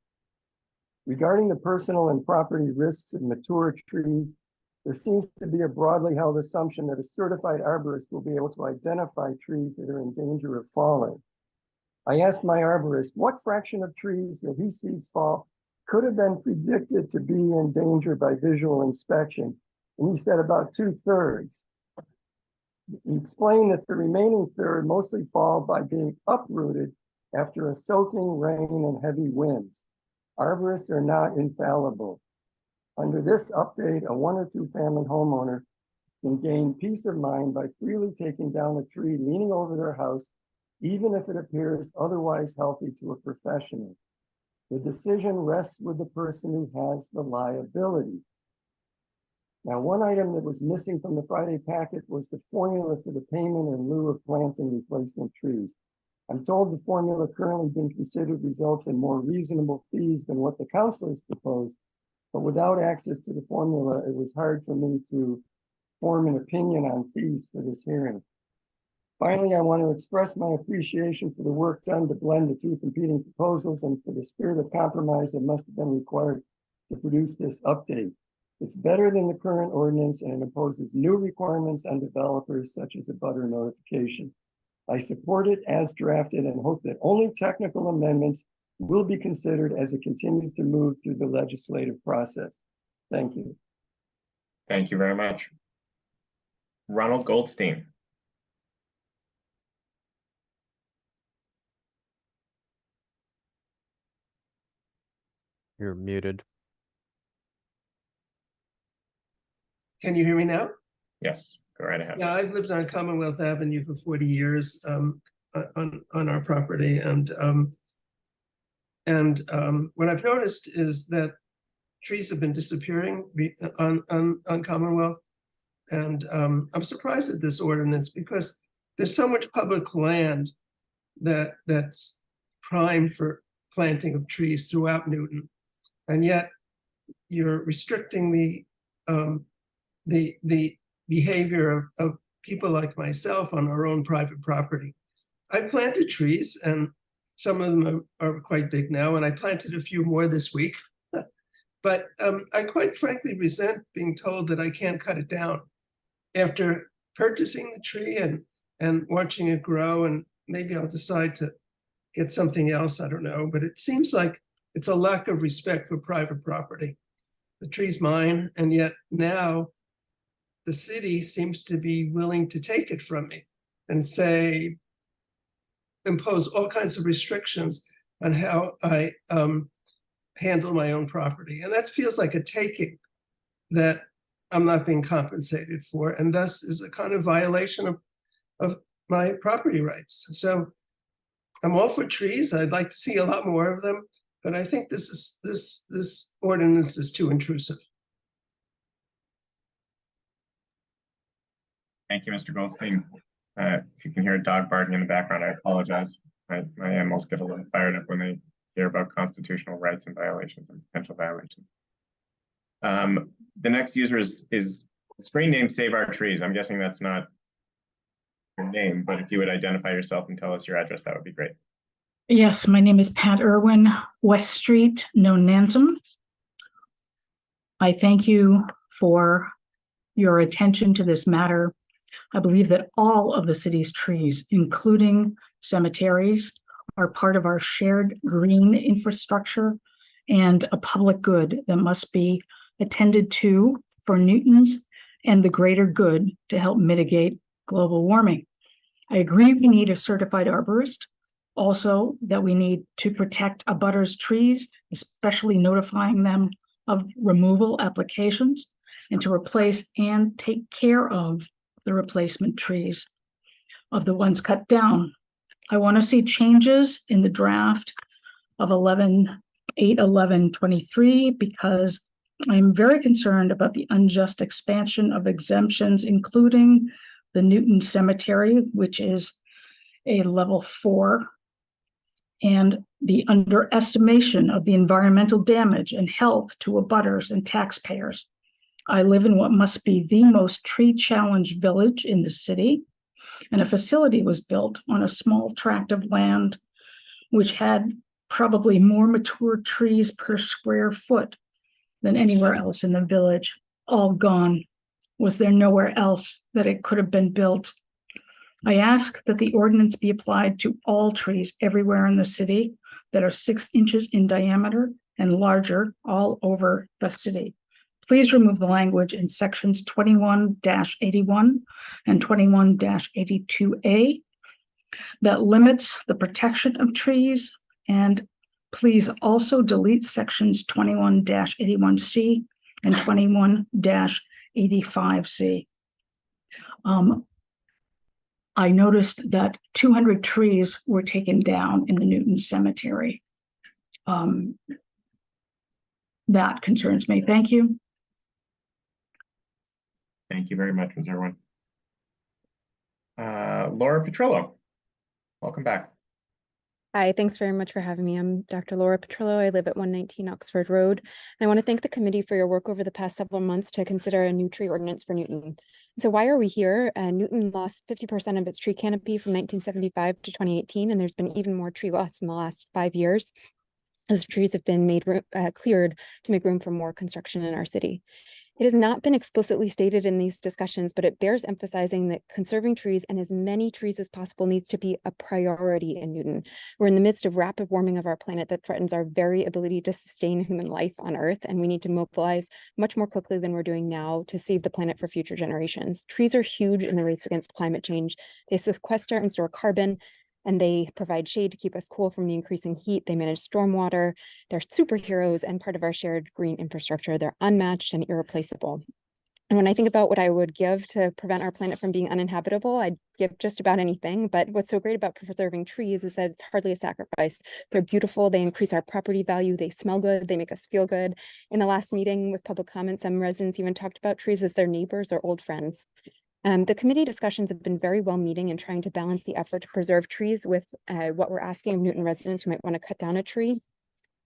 S18: Regarding the personal and property risks of mature trees, there seems to be a broadly held assumption that a certified arborist will be able to identify trees that are in danger of falling. I asked my arborist what fraction of trees that he sees fall could have been predicted to be in danger by visual inspection, and he said about 2/3. He explained that the remaining third mostly fall by being uprooted after a soaking rain and heavy winds. Arborists are not infallible. Under this update, a 1 or 2 family homeowner can gain peace of mind by freely taking down a tree leaning over their house, even if it appears otherwise healthy to a professional. The decision rests with the person who has the liability. Now, one item that was missing from the Friday packet was the formula for the payment in lieu of planting replacement trees. I'm told the formula currently being considered results in more reasonable fees than what the councilors proposed, but without access to the formula, it was hard for me to form an opinion on fees for this hearing. Finally, I want to express my appreciation for the work done to blend the 2 competing proposals and for the spirit of compromise that must have been required to produce this update. It's better than the current ordinance and it imposes new requirements on developers such as a butter notification. I support it as drafted and hope that only technical amendments will be considered as it continues to move through the legislative process. Thank you.
S1: Thank you very much. Ronald Goldstein.
S8: You're muted.
S19: Can you hear me now?
S1: Yes, Go right ahead.
S19: Yeah, I've lived on Commonwealth Avenue for 40 years on our property, and what I've noticed is that trees have been disappearing on Commonwealth, and I'm surprised at this ordinance because there's so much public land that's primed for planting of trees throughout Newton, and yet you're restricting the behavior of people like myself on our own private property. I planted trees, and some of them are quite big now, and I planted a few more this week. But I quite frankly resent being told that I can't cut it down after purchasing the tree and watching it grow, and maybe I'll decide to get something else, I don't know. But it seems like it's a lack of respect for private property. The tree's mine, and yet now the city seems to be willing to take it from me and say, impose all kinds of restrictions on how I handle my own property. And that feels like a taking that I'm not being compensated for, and thus is a kind of violation of my property rights. So I'm all for trees. I'd like to see a lot more of them, but I think this ordinance is too intrusive.
S1: Thank you, Mr. Goldstein. If you can hear a dog barking in the background, I apologize. My animals get a little fired up when they hear about constitutional rights and violations and potential violations. The next user is screen name Save Our Trees. I'm guessing that's not your name, but if you would identify yourself and tell us your address, that would be great.
S20: Yes, my name is Pat Irwin, West Street, Nonantum. I thank you for your attention to this matter. I believe that all of the city's trees, including cemeteries, are part of our shared green infrastructure and a public good that must be attended to for Newton's and the greater good to help mitigate global warming. I agree we need a certified arborist. Also, that we need to protect abutters' trees, especially notifying them of removal applications, and to replace and take care of the replacement trees of the ones cut down. I want to see changes in the draft of 8/11/23 because I'm very concerned about the unjust expansion of exemptions, including the Newton Cemetery, which is a level 4, and the underestimation of the environmental damage and health to abutters and taxpayers. I live in what must be the most tree-challenged village in the city, and a facility was built on a small tract of land which had probably more mature trees per square foot than anywhere else in the village, all gone. Was there nowhere else that it could have been built? I ask that the ordinance be applied to all trees everywhere in the city that are 6 inches in diameter and larger all over the city. Please remove the language in sections 21-81 and 21-82A that limits the protection of trees, and please also delete sections 21-81C and 21-85C. I noticed that 200 trees were taken down in the Newton Cemetery. That concerns me. Thank you.
S1: Thank you very much, Ms. Irwin. Laura Petrillo, welcome back.
S21: Hi, thanks very much for having me. I'm Dr. Laura Petrillo. I live at 119 Oxford Road. And I want to thank the committee for your work over the past several months to consider a new tree ordinance for Newton. So why are we here? Newton lost 50% of its tree canopy from 1975 to 2018, and there's been even more tree loss in the last 5 years as trees have been cleared to make room for more construction in our city. It has not been explicitly stated in these discussions, but it bears emphasizing that conserving trees and as many trees as possible needs to be a priority in Newton. We're in the midst of rapid warming of our planet that threatens our very ability to sustain human life on Earth, and we need to mobilize much more quickly than we're doing now to save the planet for future generations. Trees are huge in the race against climate change. They sequester and store carbon, and they provide shade to keep us cool from the increasing heat. They manage stormwater. They're superheroes and part of our shared green infrastructure. They're unmatched and irreplaceable. And when I think about what I would give to prevent our planet from being uninhabitable, I'd give just about anything. But what's so great about preserving trees is that it's hardly a sacrifice. They're beautiful, they increase our property value, they smell good, they make us feel good. In the last meeting with public comment, some residents even talked about trees as their neighbors or old friends. The committee discussions have been very well meeting in trying to balance the effort to preserve trees with what we're asking of Newton residents who might want to cut down a tree.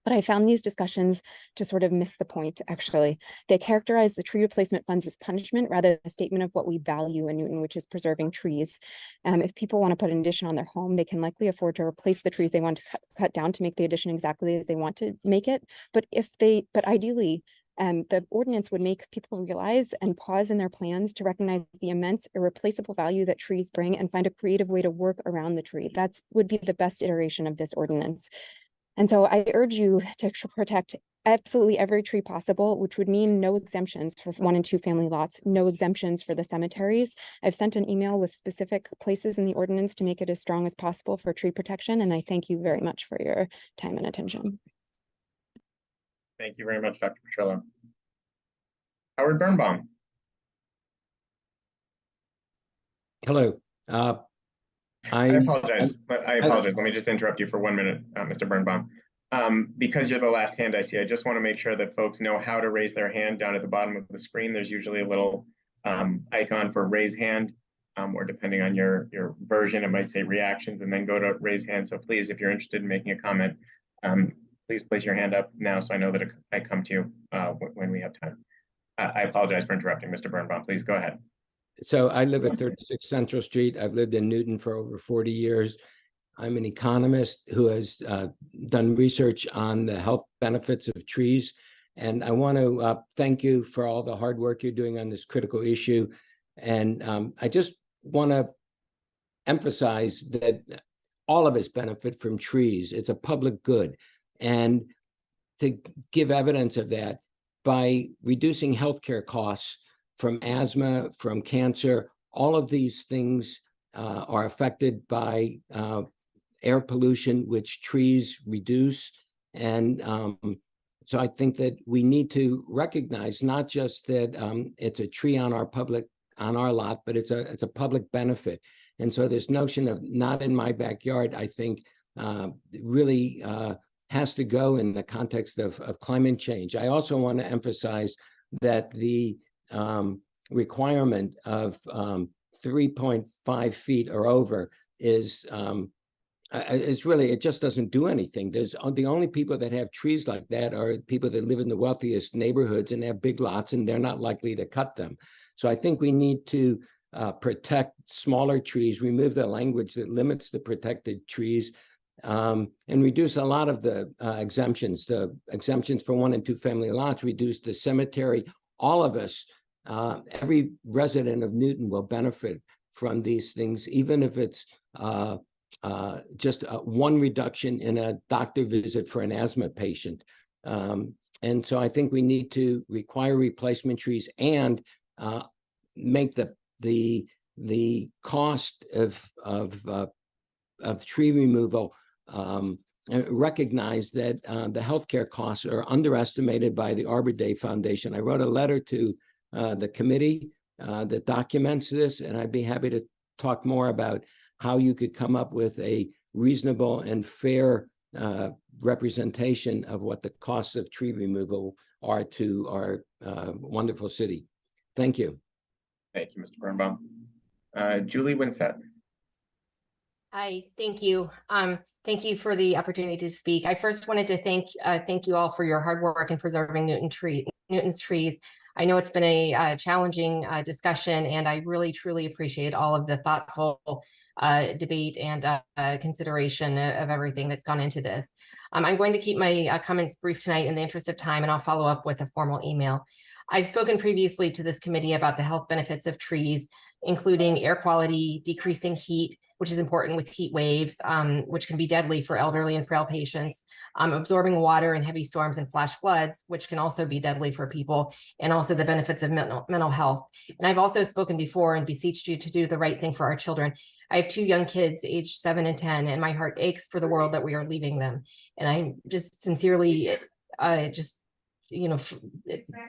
S21: But I found these discussions to sort of miss the point, actually. They characterize the tree replacement funds as punishment rather than a statement of what we value in Newton, which is preserving trees. If people want to put an addition on their home, they can likely afford to replace the trees they want to cut down to make the addition exactly as they want to make it. But ideally, the ordinance would make people realize and pause in their plans to recognize the immense irreplaceable value that trees bring and find a creative way to work around the tree. That would be the best iteration of this ordinance. And so I urge you to protect absolutely every tree possible, which would mean no exemptions for 1 and 2 family lots, no exemptions for the cemeteries. I've sent an email with specific places in the ordinance to make it as strong as possible for tree protection. And I thank you very much for your time and attention.
S1: Thank you very much, Dr. Petrillo. Howard Birnbaum.
S2: Hello.
S1: I apologize. Let me just interrupt you for 1 minute, Mr. Birnbaum. Because you're the last hand I see, I just want to make sure that folks know how to raise their hand. Down at the bottom of the screen, there's usually a little icon for raise hand, or depending on your version, it might say reactions and then go to raise hand. So please, if you're interested in making a comment, please place your hand up now so I know that I come to you when we have time. I apologize for interrupting, Mr. Birnbaum. Please go ahead.
S2: So I live at 36 Central Street. I've lived in Newton for over 40 years. I'm an economist who has done research on the health benefits of trees. And I want to thank you for all the hard work you're doing on this critical issue. And I just want to emphasize that all of us benefit from trees. It's a public good. And to give evidence of that, by reducing healthcare costs from asthma, from cancer, all of these things are affected by air pollution, which trees reduce. And so I think that we need to recognize not just that it's a tree on our lot, but it's a public benefit. And so this notion of not in my backyard, I think really has to go in the context of climate change. I also want to emphasize that the requirement of 3.5 feet or over is really, it just doesn't do anything. There's the only people that have trees like that are people that live in the wealthiest neighborhoods and have big lots, and they're not likely to cut them. So I think we need to protect smaller trees, remove the language that limits the protected trees, and reduce a lot of the exemptions. The exemptions for 1 and 2 family lots, reduce the cemetery. All of us, every resident of Newton will benefit from these things, even if it's just one reduction in a doctor visit for an asthma patient. And so I think we need to require replacement trees and make the cost of tree removal recognize that the healthcare costs are underestimated by the Arbor Day Foundation. I wrote a letter to the committee that documents this, and I'd be happy to talk more about how you could come up with a reasonable and fair representation of what the costs of tree removal are to our wonderful city. Thank you.
S1: Thank you, Mr. Birnbaum. Julie Winsett.
S22: Hi, thank you. Thank you for the opportunity to speak. I first wanted to thank you all for your hard work in preserving Newton's trees. I know it's been a challenging discussion, and I really, truly appreciate all of the thoughtful debate and consideration of everything that's gone into this. I'm going to keep my comments brief tonight in the interest of time, and I'll follow up with a formal email. I've spoken previously to this committee about the health benefits of trees, including air quality, decreasing heat, which is important with heat waves, which can be deadly for elderly and frail patients, absorbing water in heavy storms and flash floods, which can also be deadly for people, and also the benefits of mental health. And I've also spoken before and beseeched you to do the right thing for our children. I have 2 young kids, aged 7 and 10, and my heart aches for the world that we are leaving them. And I just sincerely just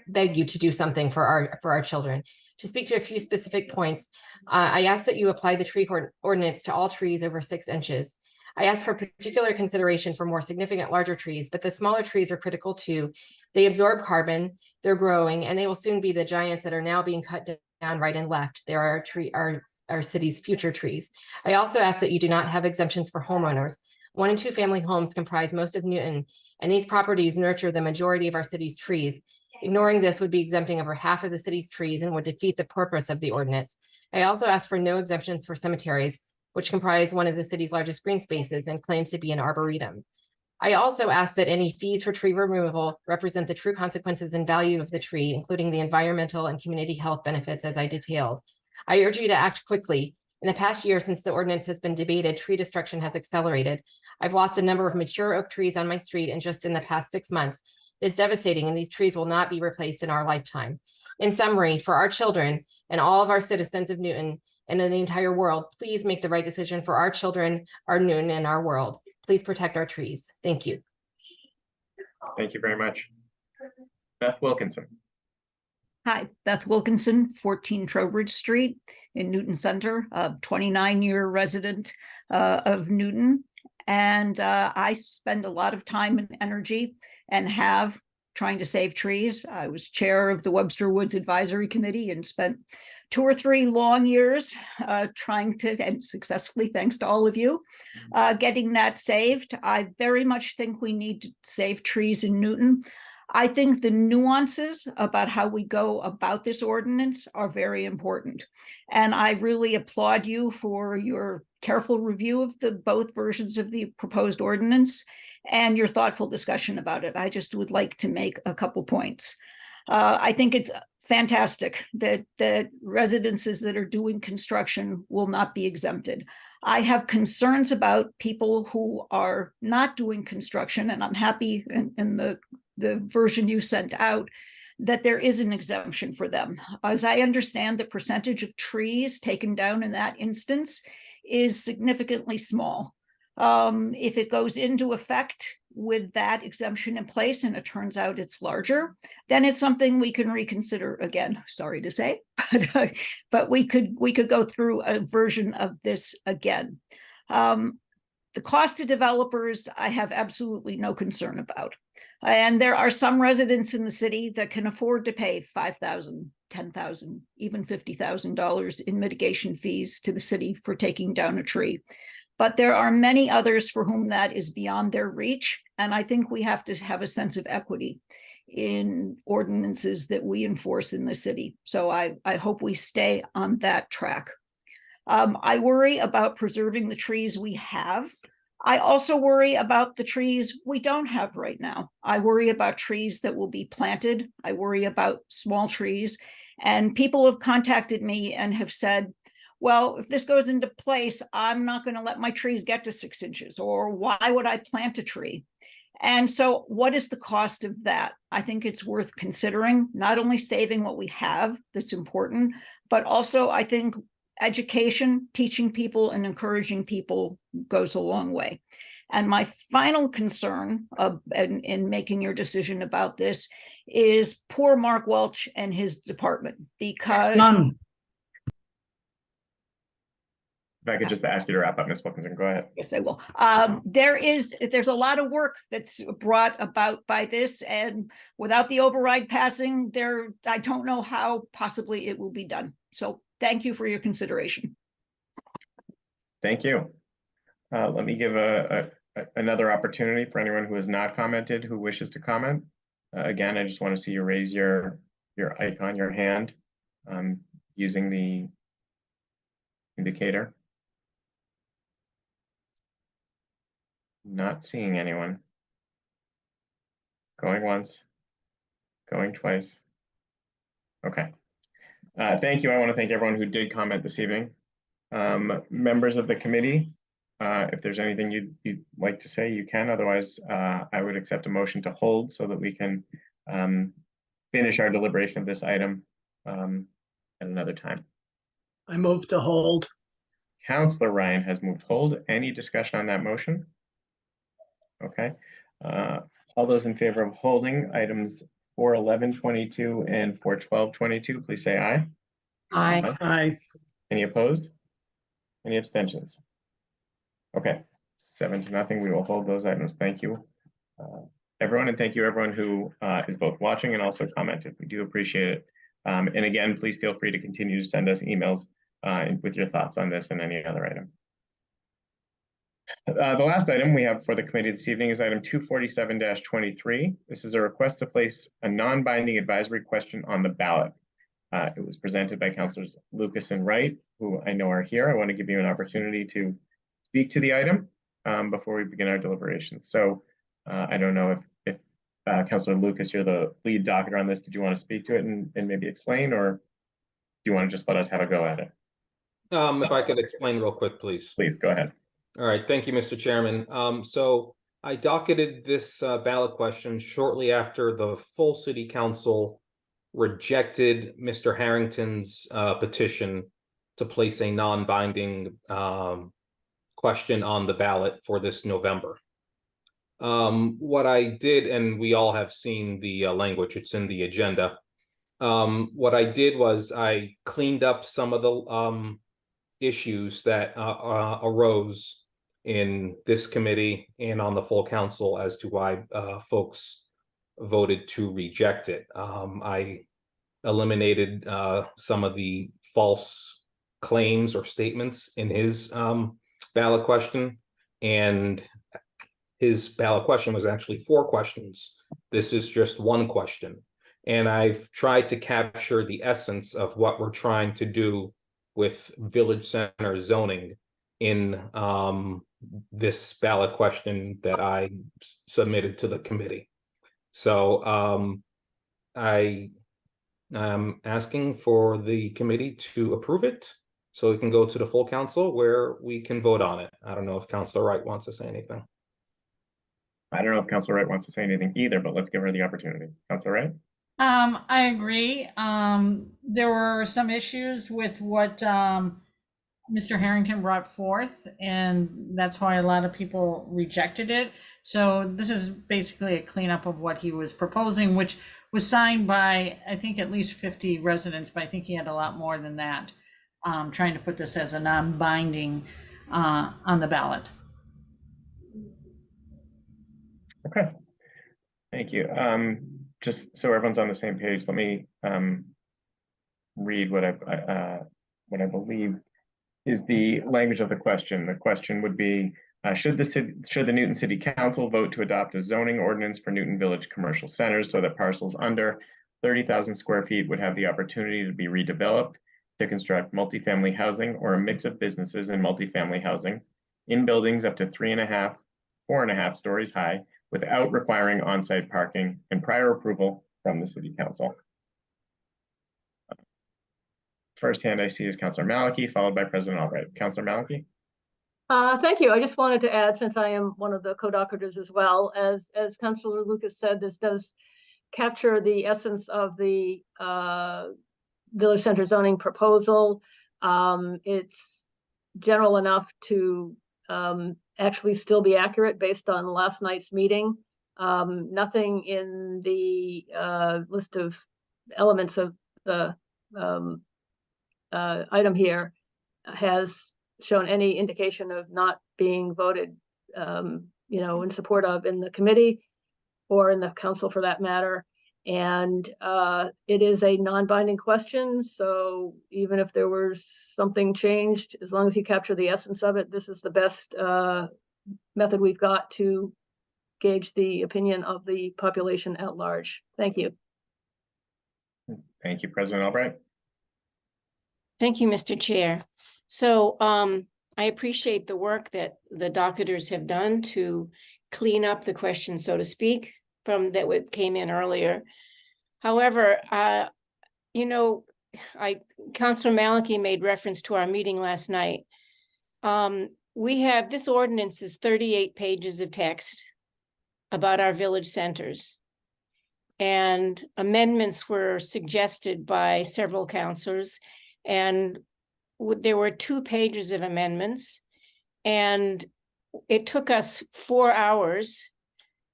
S22: beg you to do something for our children. To speak to a few specific points, I ask that you apply the tree ordinance to all trees over 6 inches. I ask for particular consideration for more significant larger trees, but the smaller trees are critical too. They absorb carbon, they're growing, and they will soon be the giants that are now being cut down right and left. There are our city's future trees. I also ask that you do not have exemptions for homeowners. 1 and 2 family homes comprise most of Newton, and these properties nurture the majority of our city's trees. Ignoring this would be exempting over half of the city's trees and would defeat the purpose of the ordinance. I also ask for no exemptions for cemeteries, which comprise one of the city's largest green spaces and claims to be an arboretum. I also ask that any fees for tree removal represent the true consequences and value of the tree, including the environmental and community health benefits as I detailed. I urge you to act quickly. In the past year since the ordinance has been debated, tree destruction has accelerated. I've lost a number of mature oak trees on my street and just in the past 6 months. It's devastating, and these trees will not be replaced in our lifetime. In summary, for our children and all of our citizens of Newton and in the entire world, please make the right decision for our children, our Newton, and our world. Please protect our trees. Thank you.
S1: Thank you very much. Beth Wilkinson.
S4: Hi, Beth Wilkinson, 14 Trowbridge Street in Newton Center, a 29-year resident of Newton. And I spend a lot of time and energy and have trying to save trees. I was chair of the Webster Woods Advisory Committee and spent 2 or 3 long years trying to, and successfully, thanks to all of you, getting that saved. I very much think we need to save trees in Newton. I think the nuances about how we go about this ordinance are very important. And I really applaud you for your careful review of the both versions of the proposed ordinance and your thoughtful discussion about it. I just would like to make a couple points. I think it's fantastic that residences that are doing construction will not be exempted. I have concerns about people who are not doing construction, and I'm happy in the version you sent out that there is an exemption for them. As I understand, the percentage of trees taken down in that instance is significantly small. If it goes into effect with that exemption in place and it turns out it's larger, then it's something we can reconsider again. Sorry to say, but we could go through a version of this again. The cost to developers, I have absolutely no concern about. And there are some residents in the city that can afford to pay $5,000, $10,000, even $50,000 in mitigation fees to the city for taking down a tree. But there are many others for whom that is beyond their reach. And I think we have to have a sense of equity in ordinances that we enforce in the city. So I hope we stay on that track. I worry about preserving the trees we have. I also worry about the trees we don't have right now. I worry about trees that will be planted. I worry about small trees. And people have contacted me and have said, well, if this goes into place, I'm not going to let my trees get to 6 inches, or why would I plant a tree? And so what is the cost of that? I think it's worth considering, not only saving what we have, that's important, but also I think education, teaching people and encouraging people goes a long way. And my final concern in making your decision about this is poor Mark Welch and his department, because
S1: If I could just ask you to wrap up, Ms. Wilkinson, go ahead.
S4: Yes, I will. There's a lot of work that's brought about by this, and without the override passing, I don't know how possibly it will be done. So thank you for your consideration.
S1: Thank you. Let me give another opportunity for anyone who has not commented, who wishes to comment. Again, I just want to see you raise your icon, your hand, using the indicator. Not seeing anyone. Going once, going twice. Okay. Thank you. I want to thank everyone who did comment this evening. Members of the committee, if there's anything you'd like to say, you can. Otherwise, I would accept a motion to hold so that we can finish our deliberation of this item at another time.
S9: I move to hold.
S1: Councillor Ryan has moved hold. Any discussion on that motion? Okay. All those in favor of holding items for 1122 and for 1222, please say aye.
S5: Aye.
S9: Aye.
S1: Any opposed? Any abstentions? Okay, 7-0. We will hold those items. Thank you, everyone, and thank you everyone who is both watching and also commented. We do appreciate it. And again, please feel free to continue to send us emails with your thoughts on this and any other item. The last item we have for the committee this evening is item 247-23. This is a request to place a non-binding advisory question on the ballot. It was presented by Councilors Lucas and Wright, who I know are here. I want to give you an opportunity to speak to the item before we begin our deliberations. So I don't know if Councilor Lucas, you're the lead docketer on this. Did you want to speak to it and maybe explain, or do you want to just let us have a go at it?
S3: If I could explain real quick, please.
S1: Please go ahead.
S3: All right, thank you, Mr. Chairman. So I docketed this ballot question shortly after the full city council rejected Mr. Harrington's petition to place a non-binding question on the ballot for this November. What I did, and we all have seen the language, it's in the agenda. What I did was I cleaned up some of the issues that arose in this committee and on the full council as to why folks voted to reject it. I eliminated some of the false claims or statements in his ballot question, and his ballot question was actually 4 questions. This is just 1 question. And I've tried to capture the essence of what we're trying to do with village center zoning in this ballot question that I submitted to the committee. So I am asking for the committee to approve it so it can go to the full council where we can vote on it. I don't know if Councilor Wright wants to say anything.
S1: I don't know if Councilor Wright wants to say anything either, but let's give her the opportunity. Councilor Wright?
S6: I agree. There were some issues with what Mr. Harrington brought forth, and that's why a lot of people rejected it. So this is basically a cleanup of what he was proposing, which was signed by, I think, at least 50 residents, but I think he had a lot more than that, trying to put this as a non-binding on the ballot.
S1: Okay, thank you. Just so everyone's on the same page, let me read what I believe is the language of the question. The question would be, should the Newton City Council vote to adopt a zoning ordinance for Newton Village commercial centers so that parcels under 30,000 square feet would have the opportunity to be redeveloped to construct multifamily housing or a mix of businesses and multifamily housing in buildings up to 3.5, 4.5 stories high without requiring on-site parking and prior approval from the City Council. First hand I see is Councilor Malachy, followed by President Albright. Councilor Malachy?
S23: Thank you. I just wanted to add, since I am one of the co-doctors as well, as Councilor Lucas said, this does capture the essence of the Village Center zoning proposal. It's general enough to actually still be accurate based on last night's meeting. Nothing in the list of elements of the item here has shown any indication of not being voted, in support of in the committee or in the council for that matter. And it is a non-binding question. So even if there was something changed, as long as you capture the essence of it, this is the best method we've got to gauge the opinion of the population at large. Thank you.
S1: Thank you, President Albright.
S5: Thank you, Mr. Chair. So I appreciate the work that the docketers have done to clean up the question, so to speak, from that what came in earlier. However, Councilor Malachy made reference to our meeting last night. We have, this ordinance is 38 pages of text about our village centers. And amendments were suggested by several councilors, and there were 2 pages of amendments, and it took us 4 hours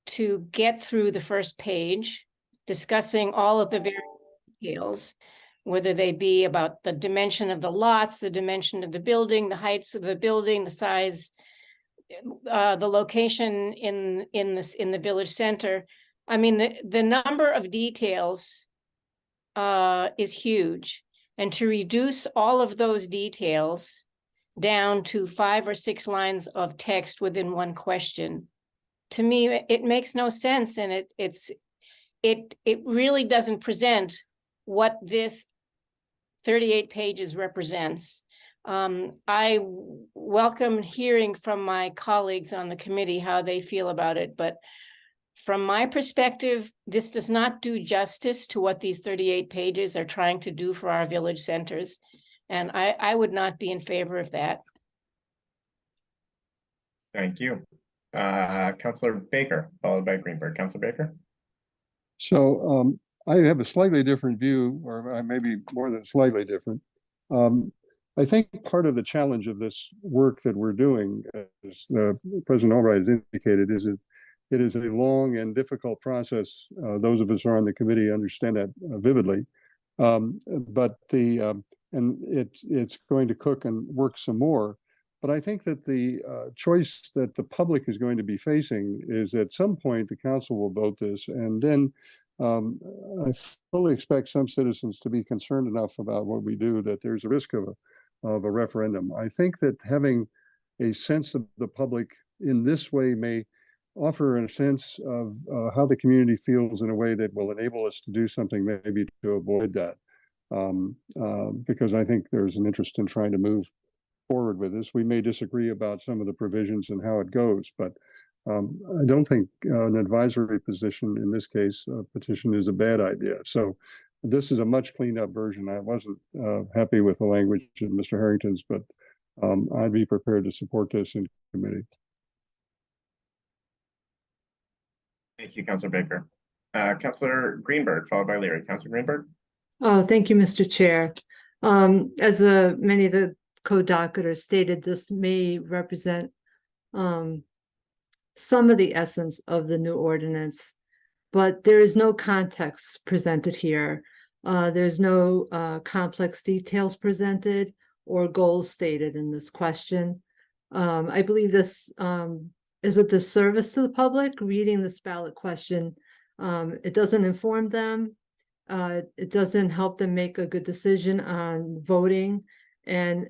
S5: to get through the first page discussing all of the various details, whether they be about the dimension of the lots, the dimension of the building, the heights of the building, the size, the location in the village center. I mean, the number of details is huge. And to reduce all of those details down to 5 or 6 lines of text within one question, to me, it makes no sense. And it really doesn't present what this 38 pages represents. I welcome hearing from my colleagues on the committee how they feel about it, but from my perspective, this does not do justice to what these 38 pages are trying to do for our village centers. And I would not be in favor of that.
S1: Thank you. Councillor Baker, followed by Greenberg. Councillor Baker?
S7: So I have a slightly different view, or maybe more than slightly different. I think part of the challenge of this work that we're doing, as President Albright has indicated, is that it is a long and difficult process. Those of us who are on the committee understand that vividly. But it's going to cook and work some more. But I think that the choice that the public is going to be facing is at some point the council will vote this, and then I fully expect some citizens to be concerned enough about what we do that there's a risk of a referendum. I think that having a sense of the public in this way may offer a sense of how the community feels in a way that will enable us to do something maybe to avoid that. Because I think there's an interest in trying to move forward with this. We may disagree about some of the provisions and how it goes, but I don't think an advisory position in this case, petition, is a bad idea. So this is a much cleaned up version. I wasn't happy with the language of Mr. Harrington's, but I'd be prepared to support this in committee.
S1: Thank you, Councillor Baker. Councillor Greenberg, followed by Leary. Councillor Greenberg?
S10: Oh, thank you, Mr. Chair. As many of the co-docketers stated, this may represent some of the essence of the new ordinance, but there is no context presented here. There's no complex details presented or goals stated in this question. I believe this is a disservice to the public reading this ballot question. It doesn't inform them. It doesn't help them make a good decision on voting, and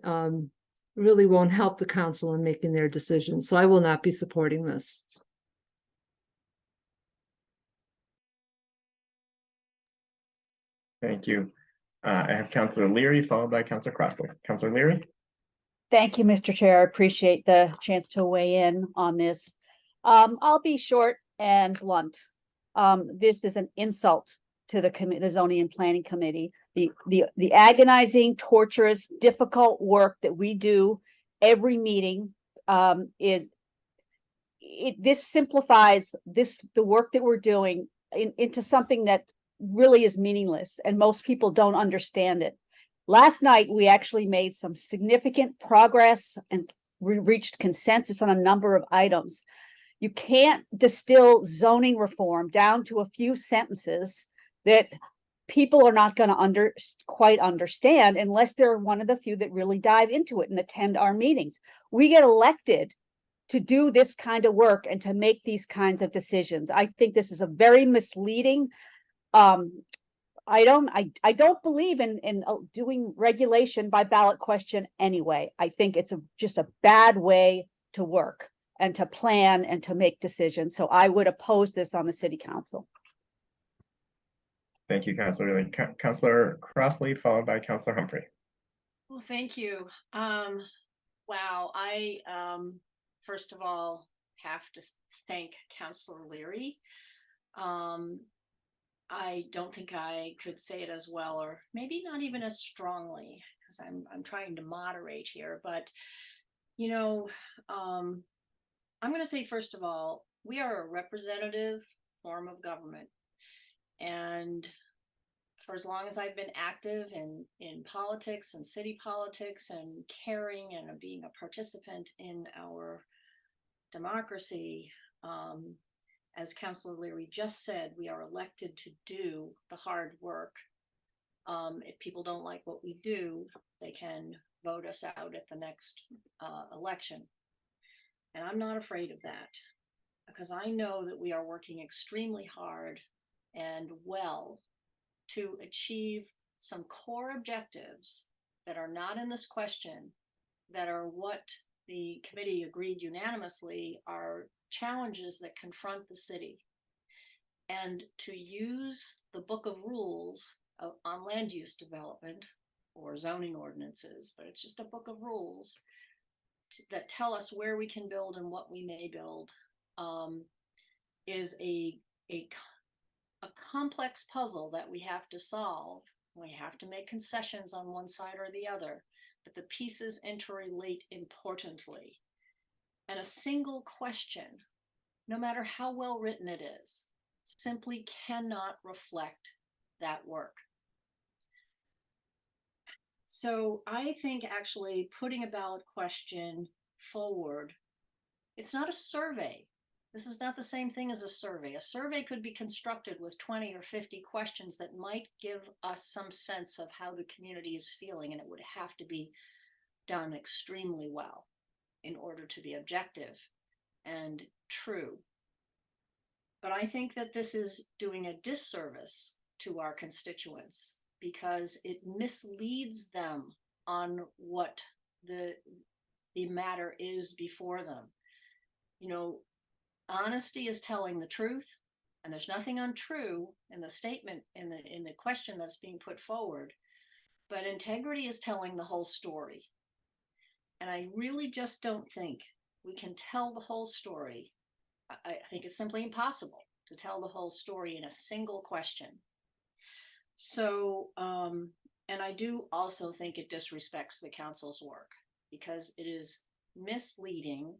S10: really won't help the council in making their decisions. So I will not be supporting this.
S1: Thank you. I have Councillor Leary, followed by Councillor Crossley. Councillor Leary?
S4: Thank you, Mr. Chair. I appreciate the chance to weigh in on this. I'll be short and blunt. This is an insult to the Zoning and Planning Committee. The agonizing, torturous, difficult work that we do every meeting this simplifies the work that we're doing into something that really is meaningless, and most people don't understand it. Last night, we actually made some significant progress and we reached consensus on a number of items. You can't distill zoning reform down to a few sentences that people are not going to quite understand unless they're one of the few that really dive into it and attend our meetings. We get elected to do this kind of work and to make these kinds of decisions. I think this is a very misleading item. I don't believe in doing regulation by ballot question anyway. I think it's just a bad way to work and to plan and to make decisions. So I would oppose this on the city council.
S1: Thank you, Councillor Leary. Councillor Crossley, followed by Councillor Humphrey.
S11: Well, thank you. Wow, I first of all have to thank Councillor Leary. I don't think I could say it as well, or maybe not even as strongly, because I'm trying to moderate here. But you know, I'm going to say first of all, we are a representative form of government, and for as long as I've been active in politics and city politics and caring and being a participant in our democracy, as Councilor Leary just said, we are elected to do the hard work. If people don't like what we do, they can vote us out at the next election. And I'm not afraid of that, because I know that we are working extremely hard and well to achieve some core objectives that are not in this question, that are what the committee agreed unanimously are challenges that confront the city. And to use the book of rules on land use development or zoning ordinances, but it's just a book of rules that tell us where we can build and what we may build, is a complex puzzle that we have to solve. We have to make concessions on one side or the other, but the pieces interrelate importantly. And a single question, no matter how well written it is, simply cannot reflect that work. So I think actually putting a ballot question forward, it's not a survey. This is not the same thing as a survey. A survey could be constructed with 20 or 50 questions that might give us some sense of how the community is feeling, and it would have to be done extremely well in order to be objective and true. But I think that this is doing a disservice to our constituents because it misleads them on what the matter is before them. You know, honesty is telling the truth, and there's nothing untrue in the statement, in the question that's being put forward, but integrity is telling the whole story. And I really just don't think we can tell the whole story. I think it's simply impossible to tell the whole story in a single question. So, and I do also think it disrespects the council's work, because it is misleading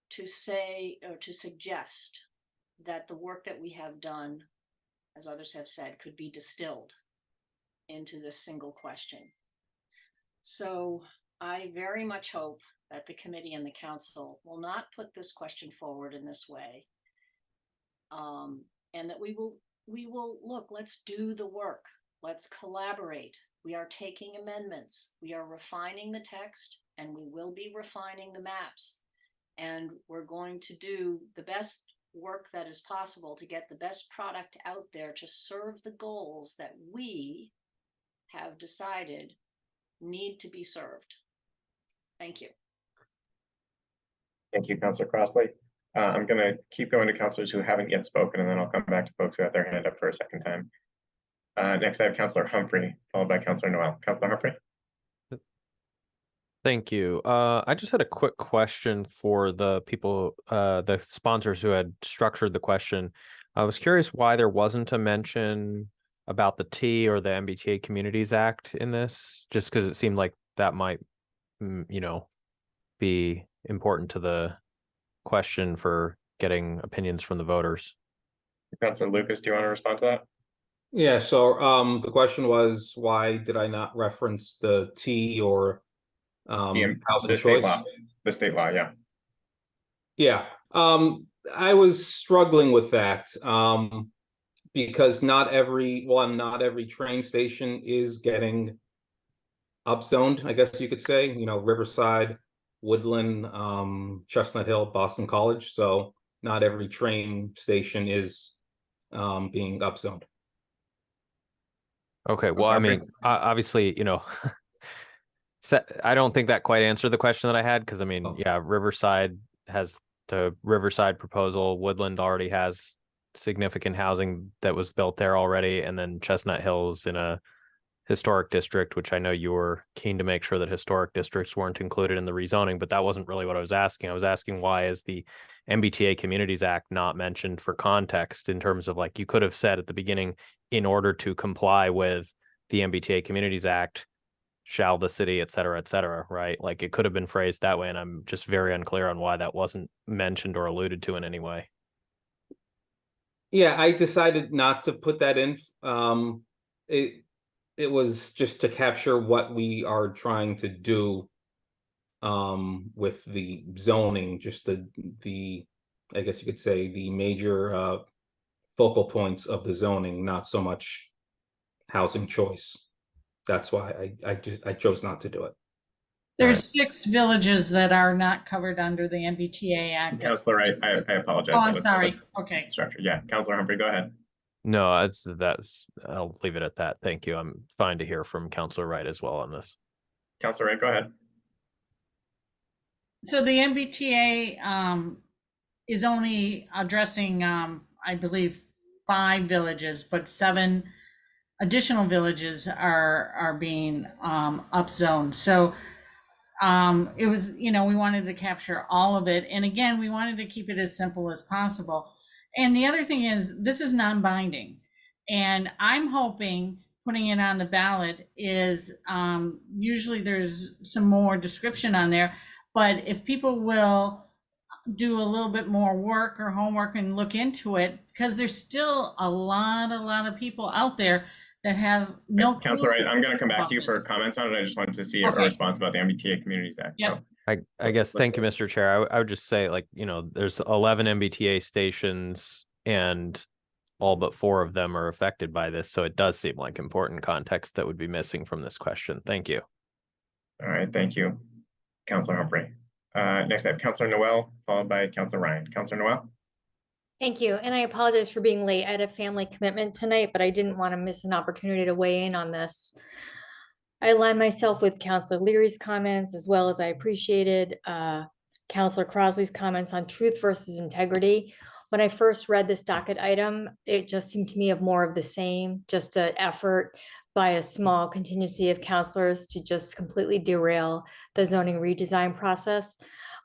S11: to say or to suggest that the work that we have done, as others have said, could be distilled into this single question. So I very much hope that the committee and the council will not put this question forward in this way, and that we will look, let's do the work. Let's collaborate. We are taking amendments. We are refining the text, and we will be refining the maps. And we're going to do the best work that is possible to get the best product out there to serve the goals that we have decided need to be served. Thank you.
S1: Thank you, Councilor Crossley. I'm going to keep going to councilors who haven't yet spoken, and then I'll come back to folks who have their hand up for a second time. Next, I have Councilor Humphrey, followed by Councilor Noel. Councilor Humphrey.
S8: Thank you. I just had a quick question for the people, the sponsors who had structured the question. I was curious why there wasn't a mention about the T or the MBTA Communities Act in this, just because it seemed like that might, you know, be important to the question for getting opinions from the voters.
S1: Councilor Lucas, do you want to respond to that?
S3: Yeah, so the question was, why did I not reference the T or housing
S1: the state
S3: choice?
S1: law. The state law, yeah.
S3: Yeah, I was struggling with that because not every train station is getting upzoned, I guess you could say. You know, Riverside, Woodland, Chestnut Hill, Boston College. So not every train station is being upzoned.
S8: Okay, well, I mean, obviously, you know, I don't think that quite answered the question that I had, because I mean, yeah, Riverside has the Riverside proposal. Woodland already has significant housing that was built there already, and then Chestnut Hills in a historic district, which I know you were keen to make sure that historic districts weren't included in the rezoning, but that wasn't really what I was asking. I was asking, why is the MBTA Communities Act not mentioned for context, in terms of, like, you could have said at the beginning, in order to comply with the MBTA Communities Act, shall the city, et cetera, right? Like, it could have been phrased that way, and I'm just very unclear on why that wasn't mentioned or alluded to in any way.
S3: Yeah, I decided not to put that in. It was just to capture what we are trying to do with the zoning, just the I guess you could say, the major focal points of the zoning, not so much housing choice. That's why I chose not to do it.
S6: There's 6 villages that are not covered under the MBTA Act.
S1: Councilor Wright, I apologize.
S6: Oh,
S1: That
S6: I'm
S1: was-
S6: sorry.
S1: that's
S6: Okay.
S1: Structure. Yeah, Councilor Humphrey, go ahead.
S8: No, I'll leave it at that. Thank you. I'm fine to hear from Councilor Wright as well on this.
S1: Councilor Wright, go ahead.
S6: So the MBTA is only addressing, I believe, 5 villages, but 7 additional villages are being upzoned. So it was, we wanted to capture all of it. And again, we wanted to keep it as simple as possible. And the other thing is, this is non-binding. And I'm hoping putting it on the ballot is, usually there's some more description on there, but if people will do a little bit more work or homework and look into it, because there's still a lot of people out there that have no clue.
S1: Councilor Wright, I'm going to come back
S6: about
S1: to you for
S6: this.
S1: comments on it. I just wanted to see a
S6: Okay.
S1: response about the MBTA Communities Act.
S6: Yep.
S1: So,
S8: I guess, thank you, Mr. Chair. I would just say, there's 11 MBTA stations and all but 4 of them are affected by this. So it does seem like important context that would be missing from this question. Thank you.
S1: all right, thank you, Councilor Humphrey. Next I have Councilor Noel, followed by Councilor Ryan. Councilor Noel?
S12: Thank you. And I apologize for being late. I had a family commitment tonight, but I didn't want to miss an opportunity to weigh in on this. I align myself with Councilor Leary's comments, as well as I appreciated Councilor Crossley's comments on truth versus integrity. When I first read this docket item, it just seemed to me of more of the same, just an effort by a small contingency of councilors to just completely derail the zoning redesign process.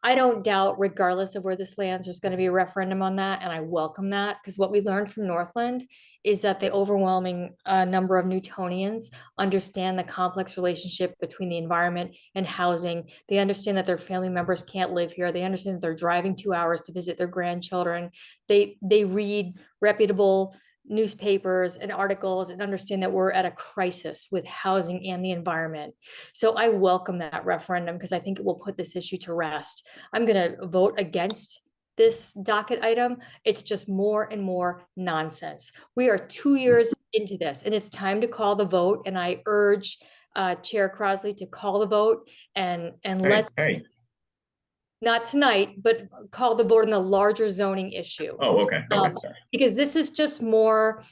S12: I don't doubt, regardless of where this lands, there's going to be a referendum on that, and I welcome that, because what we learned from Northland is that the overwhelming number of Newtonians understand the complex relationship between the environment and housing. They understand that their family members can't live here. They understand that they're driving 2 hours to visit their grandchildren. They read reputable newspapers and articles and understand that we're at a crisis with housing and the environment. So I welcome that referendum because I think it will put this issue to rest. I'm going to vote against this docket item. It's just more and more nonsense. We are 2 years into this and it's time to call the vote. And I urge Chair Crosley to call the vote and let's not tonight, but call the vote on the larger zoning issue.
S1: Oh, okay. Okay, sorry.
S12: Because this is just more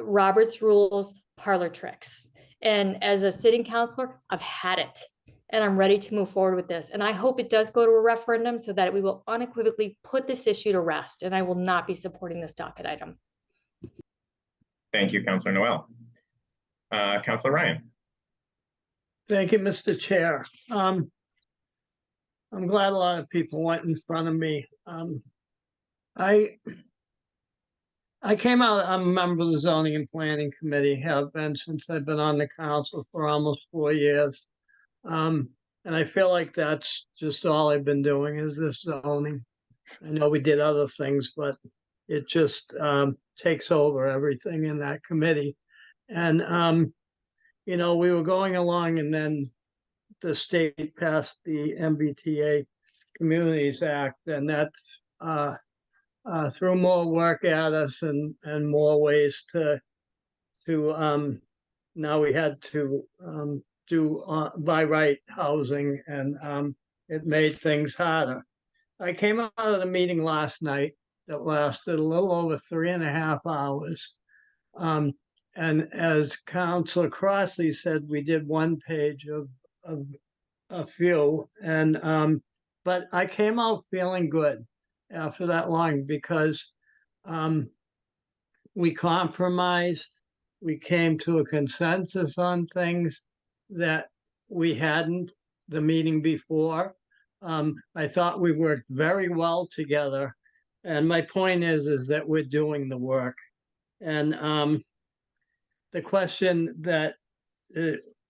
S12: Robert's rules parlor tricks. And as a sitting councilor, I've had it and I'm ready to move forward with this. And I hope it does go to a referendum so that we will unequivocally put this issue to rest. And I will not be supporting this docket item.
S1: Thank you, Councilor Noel. Councilor Ryan.
S9: Thank you, Mr. Chair. I'm glad a lot of people went in front of me. I came out, I'm a member of the Zoning and Planning Committee, have been since I've been on the council for almost 4 years. And I feel like that's just all I've been doing is this zoning. I know we did other things, but it just takes over everything in that committee. And, we were going along and then the state passed the MBTA Communities Act, and that's threw more work at us and more ways to now we had to do by right housing, and it made things harder. I came out of the meeting last night that lasted a little over 3.5 hours. And as Councilor Crossley said, we did 1 page of a few, and but I came out feeling good after that long because we compromised, we came to a consensus on things that we hadn't the meeting before. I thought we worked very well together, and my point is that we're doing the work. And the question that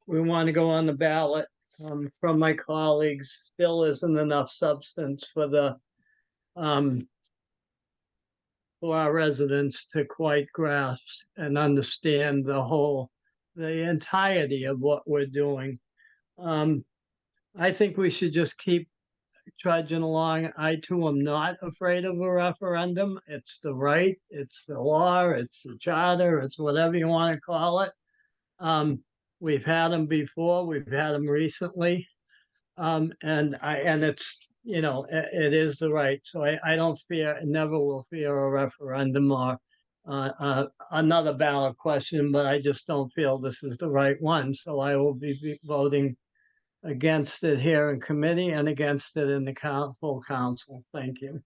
S9: we want to go on the ballot from my colleagues still isn't enough substance for for our residents to quite grasp and understand the entirety of what we're doing. I think we should just keep trudging along. I too am not afraid of a referendum. It's the right, it's the law, it's the charter, it's whatever you want to call it. We've had them before, we've had them recently. And it's, you know, it is the right. So I don't fear, never will fear a referendum or another ballot question, but I just don't feel this is the right one. So I will be voting against it here in committee and against it in the full council. Thank you.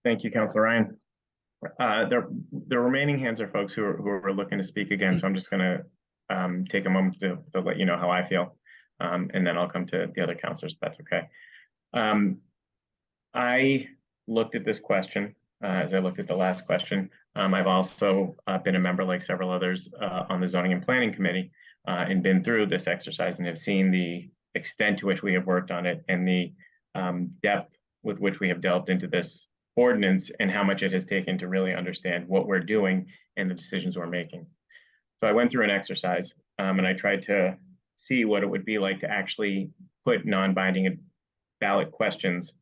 S1: Thank you, Councilor Ryan. The remaining hands are folks who are looking to speak again, so I'm just going to take a moment to let you know how I feel, and then I'll come to the other councilors, if that's okay. I looked at this question as I looked at the last question. I've also been a member, like several others, on the Zoning and Planning Committee, and been through this exercise and have seen the extent to which we have worked on it and the depth with which we have delved into this ordinance and how much it has taken to really understand what we're doing and the decisions we're making. So I went through an exercise and I tried to see what it would be like to actually put non-binding ballot questions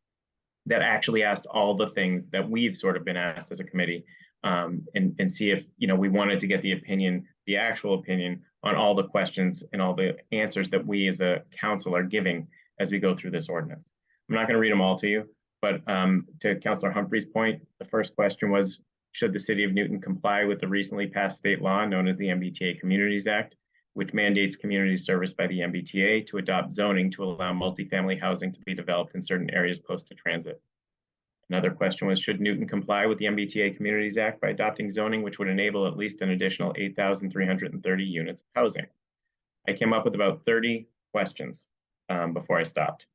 S1: that actually asked all the things that we've sort of been asked as a committee, and see if, you know, we wanted to get the opinion, the actual opinion on all the questions and all the answers that we as a council are giving as we go through this ordinance. I'm not going to read them all to you, but to Councilor Humphrey's point, the first question was, should the city of Newton comply with the recently passed state law known as the MBTA Communities Act, which mandates communities serviced by the MBTA to adopt zoning to allow multifamily housing to be developed in certain areas close to transit? Another question was, should Newton comply with the MBTA Communities Act by adopting zoning which would enable at least an additional 8,330 units of housing? I came up with about 30 questions before I stopped.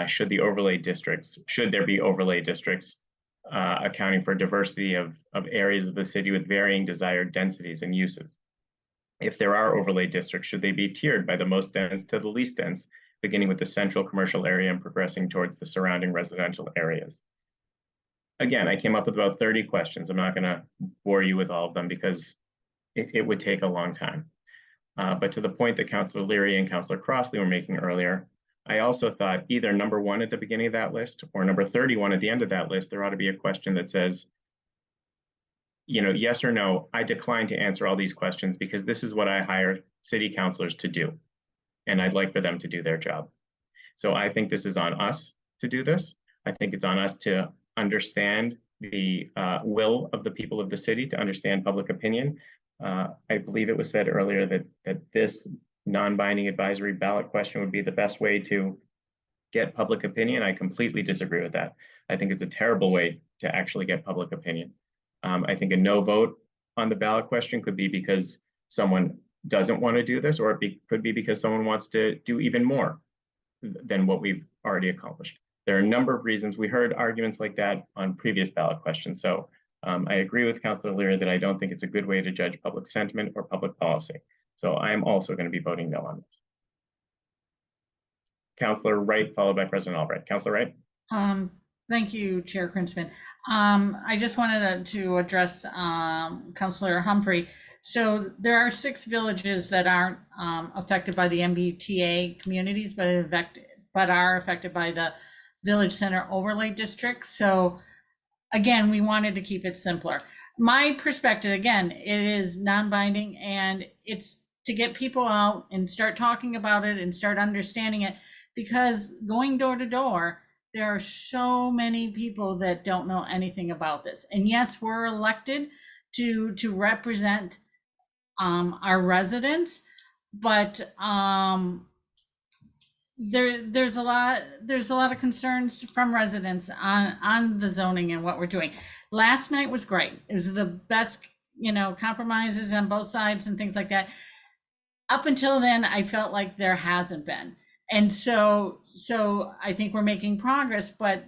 S1: Should there be overlay districts accounting for diversity of areas of the city with varying desired densities and uses? If there are overlay districts, should they be tiered by the most dense to the least dense, beginning with the central commercial area and progressing towards the surrounding residential areas? Again, I came up with about 30 questions. I'm not going to bore you with all of them because it would take a long time. But to the point that Councilor Leary and Councilor Crossley were making earlier, I also thought either number 1 at the beginning of that list or number 31 at the end of that list, there ought to be a question that says, you know, yes or no, I decline to answer all these questions because this is what I hired city councilors to do, and I'd like for them to do their job. So I think this is on us to do this. I think it's on us to understand the will of the people of the city, to understand public opinion. I believe it was said earlier that this non-binding advisory ballot question would be the best way to get public opinion. I completely disagree with that. I think it's a terrible way to actually get public opinion. I think a no vote on the ballot question could be because someone doesn't want to do this, or it could be because someone wants to do even more than what we've already accomplished. There are a number of reasons. We heard arguments like that on previous ballot questions. So I agree with Councilor Leary that I don't think it's a good way to judge public sentiment or public policy. So I am also going to be voting no on this. Councilor Wright, followed by President Albright. Councilor Wright.
S6: Thank you, Chair Krinsman. I just wanted to address Councilor Humphrey. So there are 6 villages that aren't affected by the MBTA communities, but are affected by the Village Center Overlay District. So again, we wanted to keep it simpler. My perspective, again, it is non-binding, and it's to get people out and start talking about it and start understanding it, because going door to door, there are so many people that don't know anything about this. And yes, we're elected to represent our residents, but there's a lot of concerns from residents on the zoning and what we're doing. Last night was great. It was the best, you know, compromises on both sides and things like that. Up until then, I felt like there hasn't been. And so I think we're making progress, but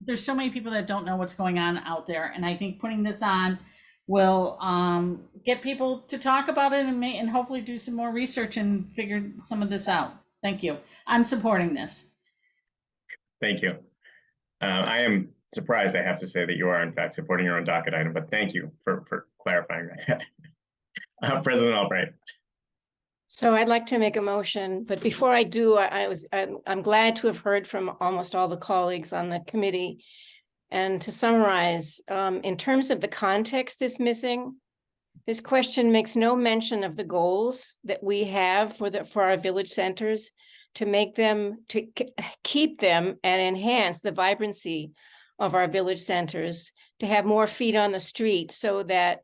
S6: there's so many people that don't know what's going on out there. And I think putting this on will get people to talk about it and hopefully do some more research and figure some of this out. Thank you. I'm supporting this.
S1: Thank you. I am surprised, I have to say, that you are in fact supporting your own docket item, but thank you for clarifying that. President Albright.
S5: So I'd like to make a motion, but before I do, I'm glad to have heard from almost all the colleagues on the committee. And to summarize, in terms of the context that's missing, this question makes no mention of the goals that we have for our village centers to make them, to keep them and enhance the vibrancy of our village centers, to have more feet on the street so that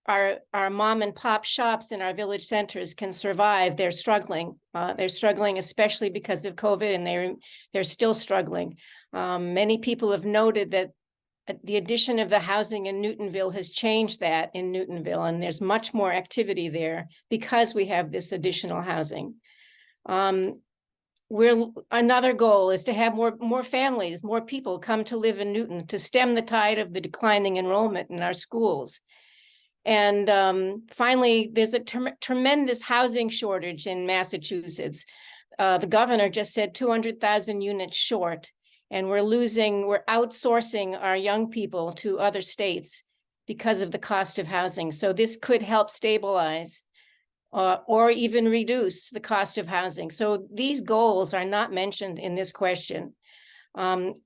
S5: our mom and pop shops in our village centers can survive. They're struggling. They're struggling, especially because of COVID, and they're still struggling. Many people have noted that the addition of the housing in Newtonville has changed that in Newtonville, and there's much more activity there because we have this additional housing. Another goal is to have more families, more people come to live in Newton to stem the tide of the declining enrollment in our schools. And finally, there's a tremendous housing shortage in Massachusetts. The governor just said 200,000 units short, and we're outsourcing our young people to other states because of the cost of housing. So this could help stabilize or even reduce the cost of housing. So these goals are not mentioned in this question.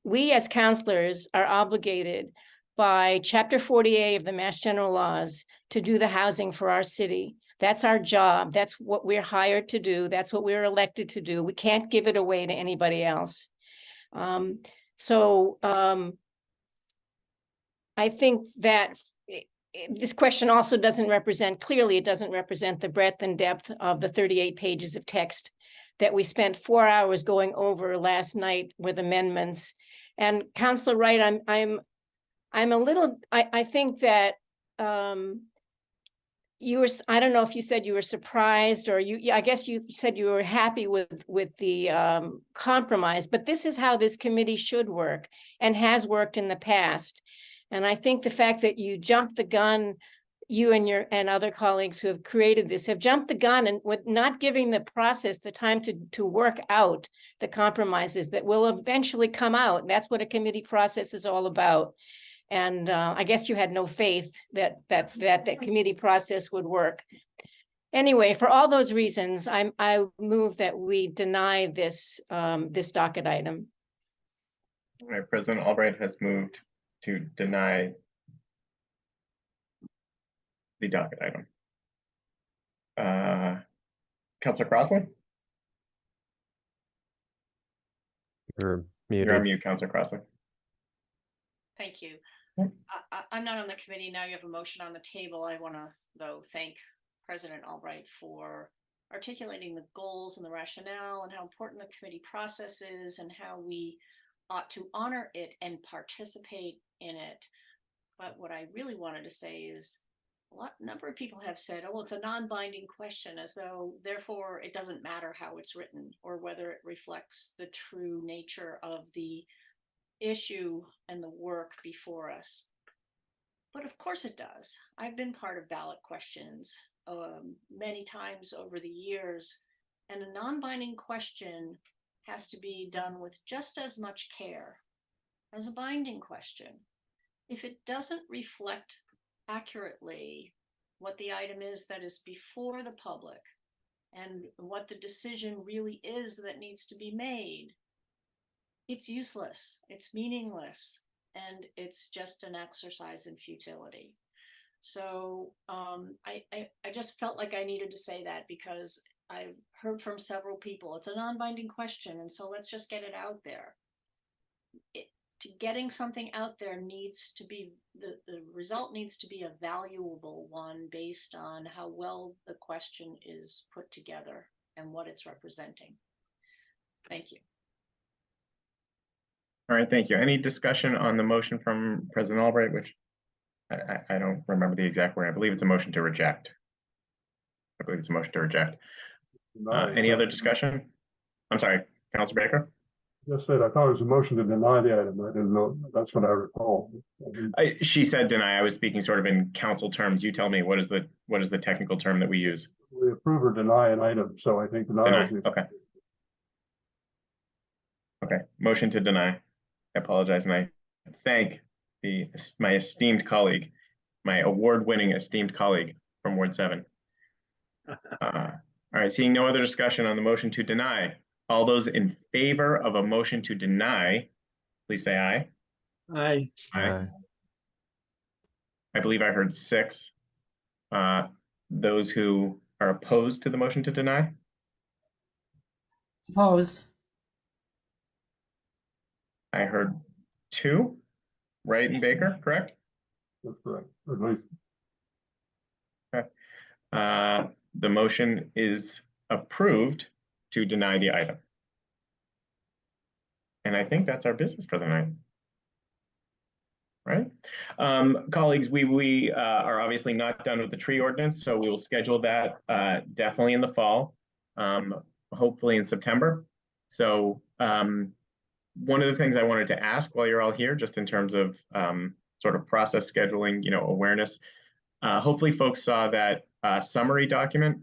S5: We as counselors are obligated by Chapter 40A of the Mass General Laws to do the housing for our city. That's our job. That's what we're hired to do. That's what we're elected to do. We can't give it away to anybody else. I think that this question also doesn't represent the breadth and depth of the 38 pages of text that we spent 4 hours going over last night with amendments. And Councilor Wright, I think that I don't know if you said you were surprised or I guess you said you were happy with the compromise, but this is how this committee should work and has worked in the past. And I think the fact that you jumped the gun, you and other colleagues who have created this have jumped the gun and with not giving the process the time to work out the compromises that will eventually come out. And that's what a committee process is all about. And I guess you had no faith that committee process would work. Anyway, for all those reasons, I move that we deny this docket item.
S1: All right, President Albright has moved to deny the docket item. Councilor Crossley?
S8: You're muted.
S1: You're on mute, Councilor Crossley.
S11: Thank you. I'm not on the committee now. You have a motion on the table. I want to, though, thank President Albright for articulating the goals and the rationale and how important the committee process is and how we ought to honor it and participate in it. But what I really wanted to say is a number of people have said, oh, well, it's a non-binding question, as though therefore it doesn't matter how it's written or whether it reflects the true nature of the issue and the work before us. But of course it does. I've been part of ballot questions many times over the years, and a non-binding question has to be done with just as much care as a binding question. If it doesn't reflect accurately what the item is that is before the public and what the decision really is that needs to be made, it's useless, it's meaningless, and it's just an exercise in futility. So I just felt like I needed to say that because I've heard from several people, it's a non-binding question, and so let's just get it out there. Getting something out there needs to be, the result needs to be a valuable one based on how well the question is put together and what it's representing. Thank you.
S1: All right, thank you. Any discussion on the motion from President Albright, which I don't remember the exact word. I believe it's a motion to reject. Any other discussion? I'm sorry, Councilor Baker?
S7: Just said, I thought it was a motion to deny the item. I didn't know. That's what I recall.
S1: She said deny. I was speaking sort of in council terms. You tell me, what is the technical term that we use?
S7: We approve or deny an item, so I think deny.
S1: Okay. Okay, motion to deny. I apologize, and I thank my esteemed colleague, my award-winning esteemed colleague from Ward 7. All right, seeing no other discussion on the motion to deny, all those in favor of a motion to deny, please say aye.
S9: Aye.
S1: Aye. I believe I heard 6. Those who are opposed to the motion to deny?
S6: Oppose.
S1: I heard 2. Wright and Baker, correct?
S17: That's correct. Agreed.
S1: Okay. The motion is approved to deny the item. And I think that's our business for the night. Right? Colleagues, we are obviously not done with the tree ordinance, so we will schedule that definitely in the fall, hopefully in September. So one of the things I wanted to ask while you're all here, just in terms of sort of process scheduling, awareness, hopefully folks saw that summary document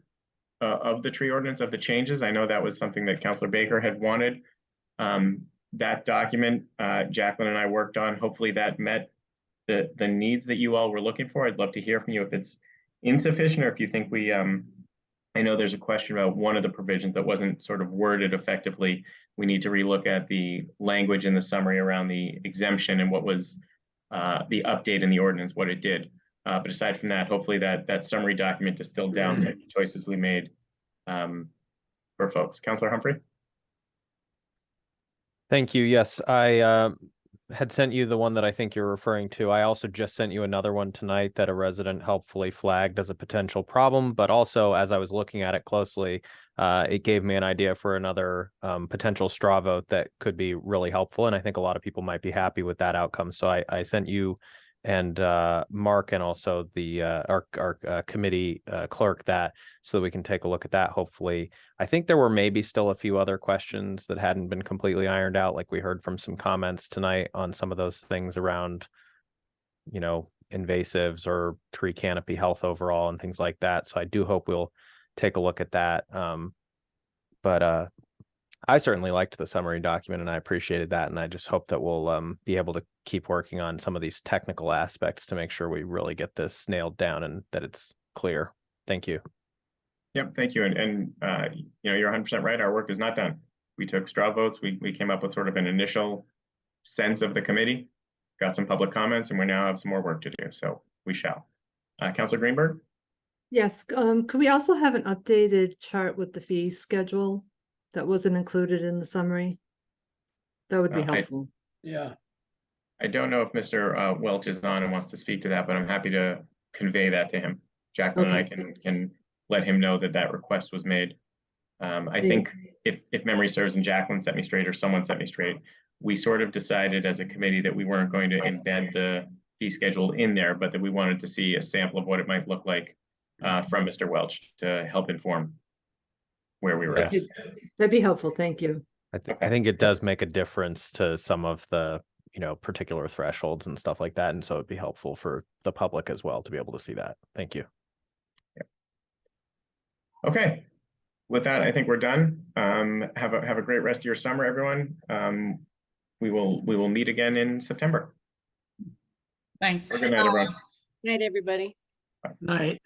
S1: of the tree ordinance, of the changes. I know that was something that Councilor Baker had wanted. That document, Jacqueline and I worked on. Hopefully that met the needs that you all were looking for. I'd love to hear from you if it's insufficient or if you think we, I know there's a question about one of the provisions that wasn't sort of worded effectively. We need to relook at the language in the summary around the exemption and what was the update in the ordinance, what it did. But aside from that, hopefully that summary document distilled down some choices we made for folks. Councilor Humphrey?
S8: Thank you. Yes, I had sent you the one that I think you're referring to. I also just sent you another one tonight that a resident helpfully flagged as a potential problem, but also as I was looking at it closely, it gave me an idea for another potential straw vote that could be really helpful. And I think a lot of people might be happy with that outcome. So I sent you and Mark and also the our committee clerk that, so that we can take a look at that. Hopefully, I think there were maybe still a few other questions that hadn't been completely ironed out, like we heard from some comments tonight on some of those things around, invasives or tree canopy health overall and things like that. So I do hope we'll take a look at that. But I certainly liked the summary document and I appreciated that. And I just hope that we'll be able to keep working on some of these technical aspects to make sure we really get this nailed down and that it's clear. Thank you.
S1: Yep, thank you. And you're 100% right. Our work is not done. We took straw votes. We came up with sort of an initial sense of the committee, got some public comments, and we now have some more work to do. So we shall. Councilor Greenberg?
S10: Yes, could we also have an updated chart with the fee schedule that wasn't included in the summary? That would be helpful.
S9: Yeah.
S1: I don't know if Mr. Welch is on and wants to speak to that, but I'm happy to convey that to him. Jacqueline and I can let him know that request was made. I think if memory serves and Jacqueline set me straight or someone set me straight, we sort of decided as a committee that we weren't going to embed the fee schedule in there, but that we wanted to see a sample of what it might look like from Mr. Welch to help inform where we were at.
S10: That'd be helpful. Thank you.
S8: I think it does make a difference to some of the particular thresholds and stuff like that, and so it'd be helpful for the public as well to be able to see that. Thank you.
S1: Okay, with that, I think we're done. Have a great rest of your summer, everyone. We will meet again in September.
S6: Thanks.
S1: Good night, everyone.
S5: Night, everybody.
S9: Night.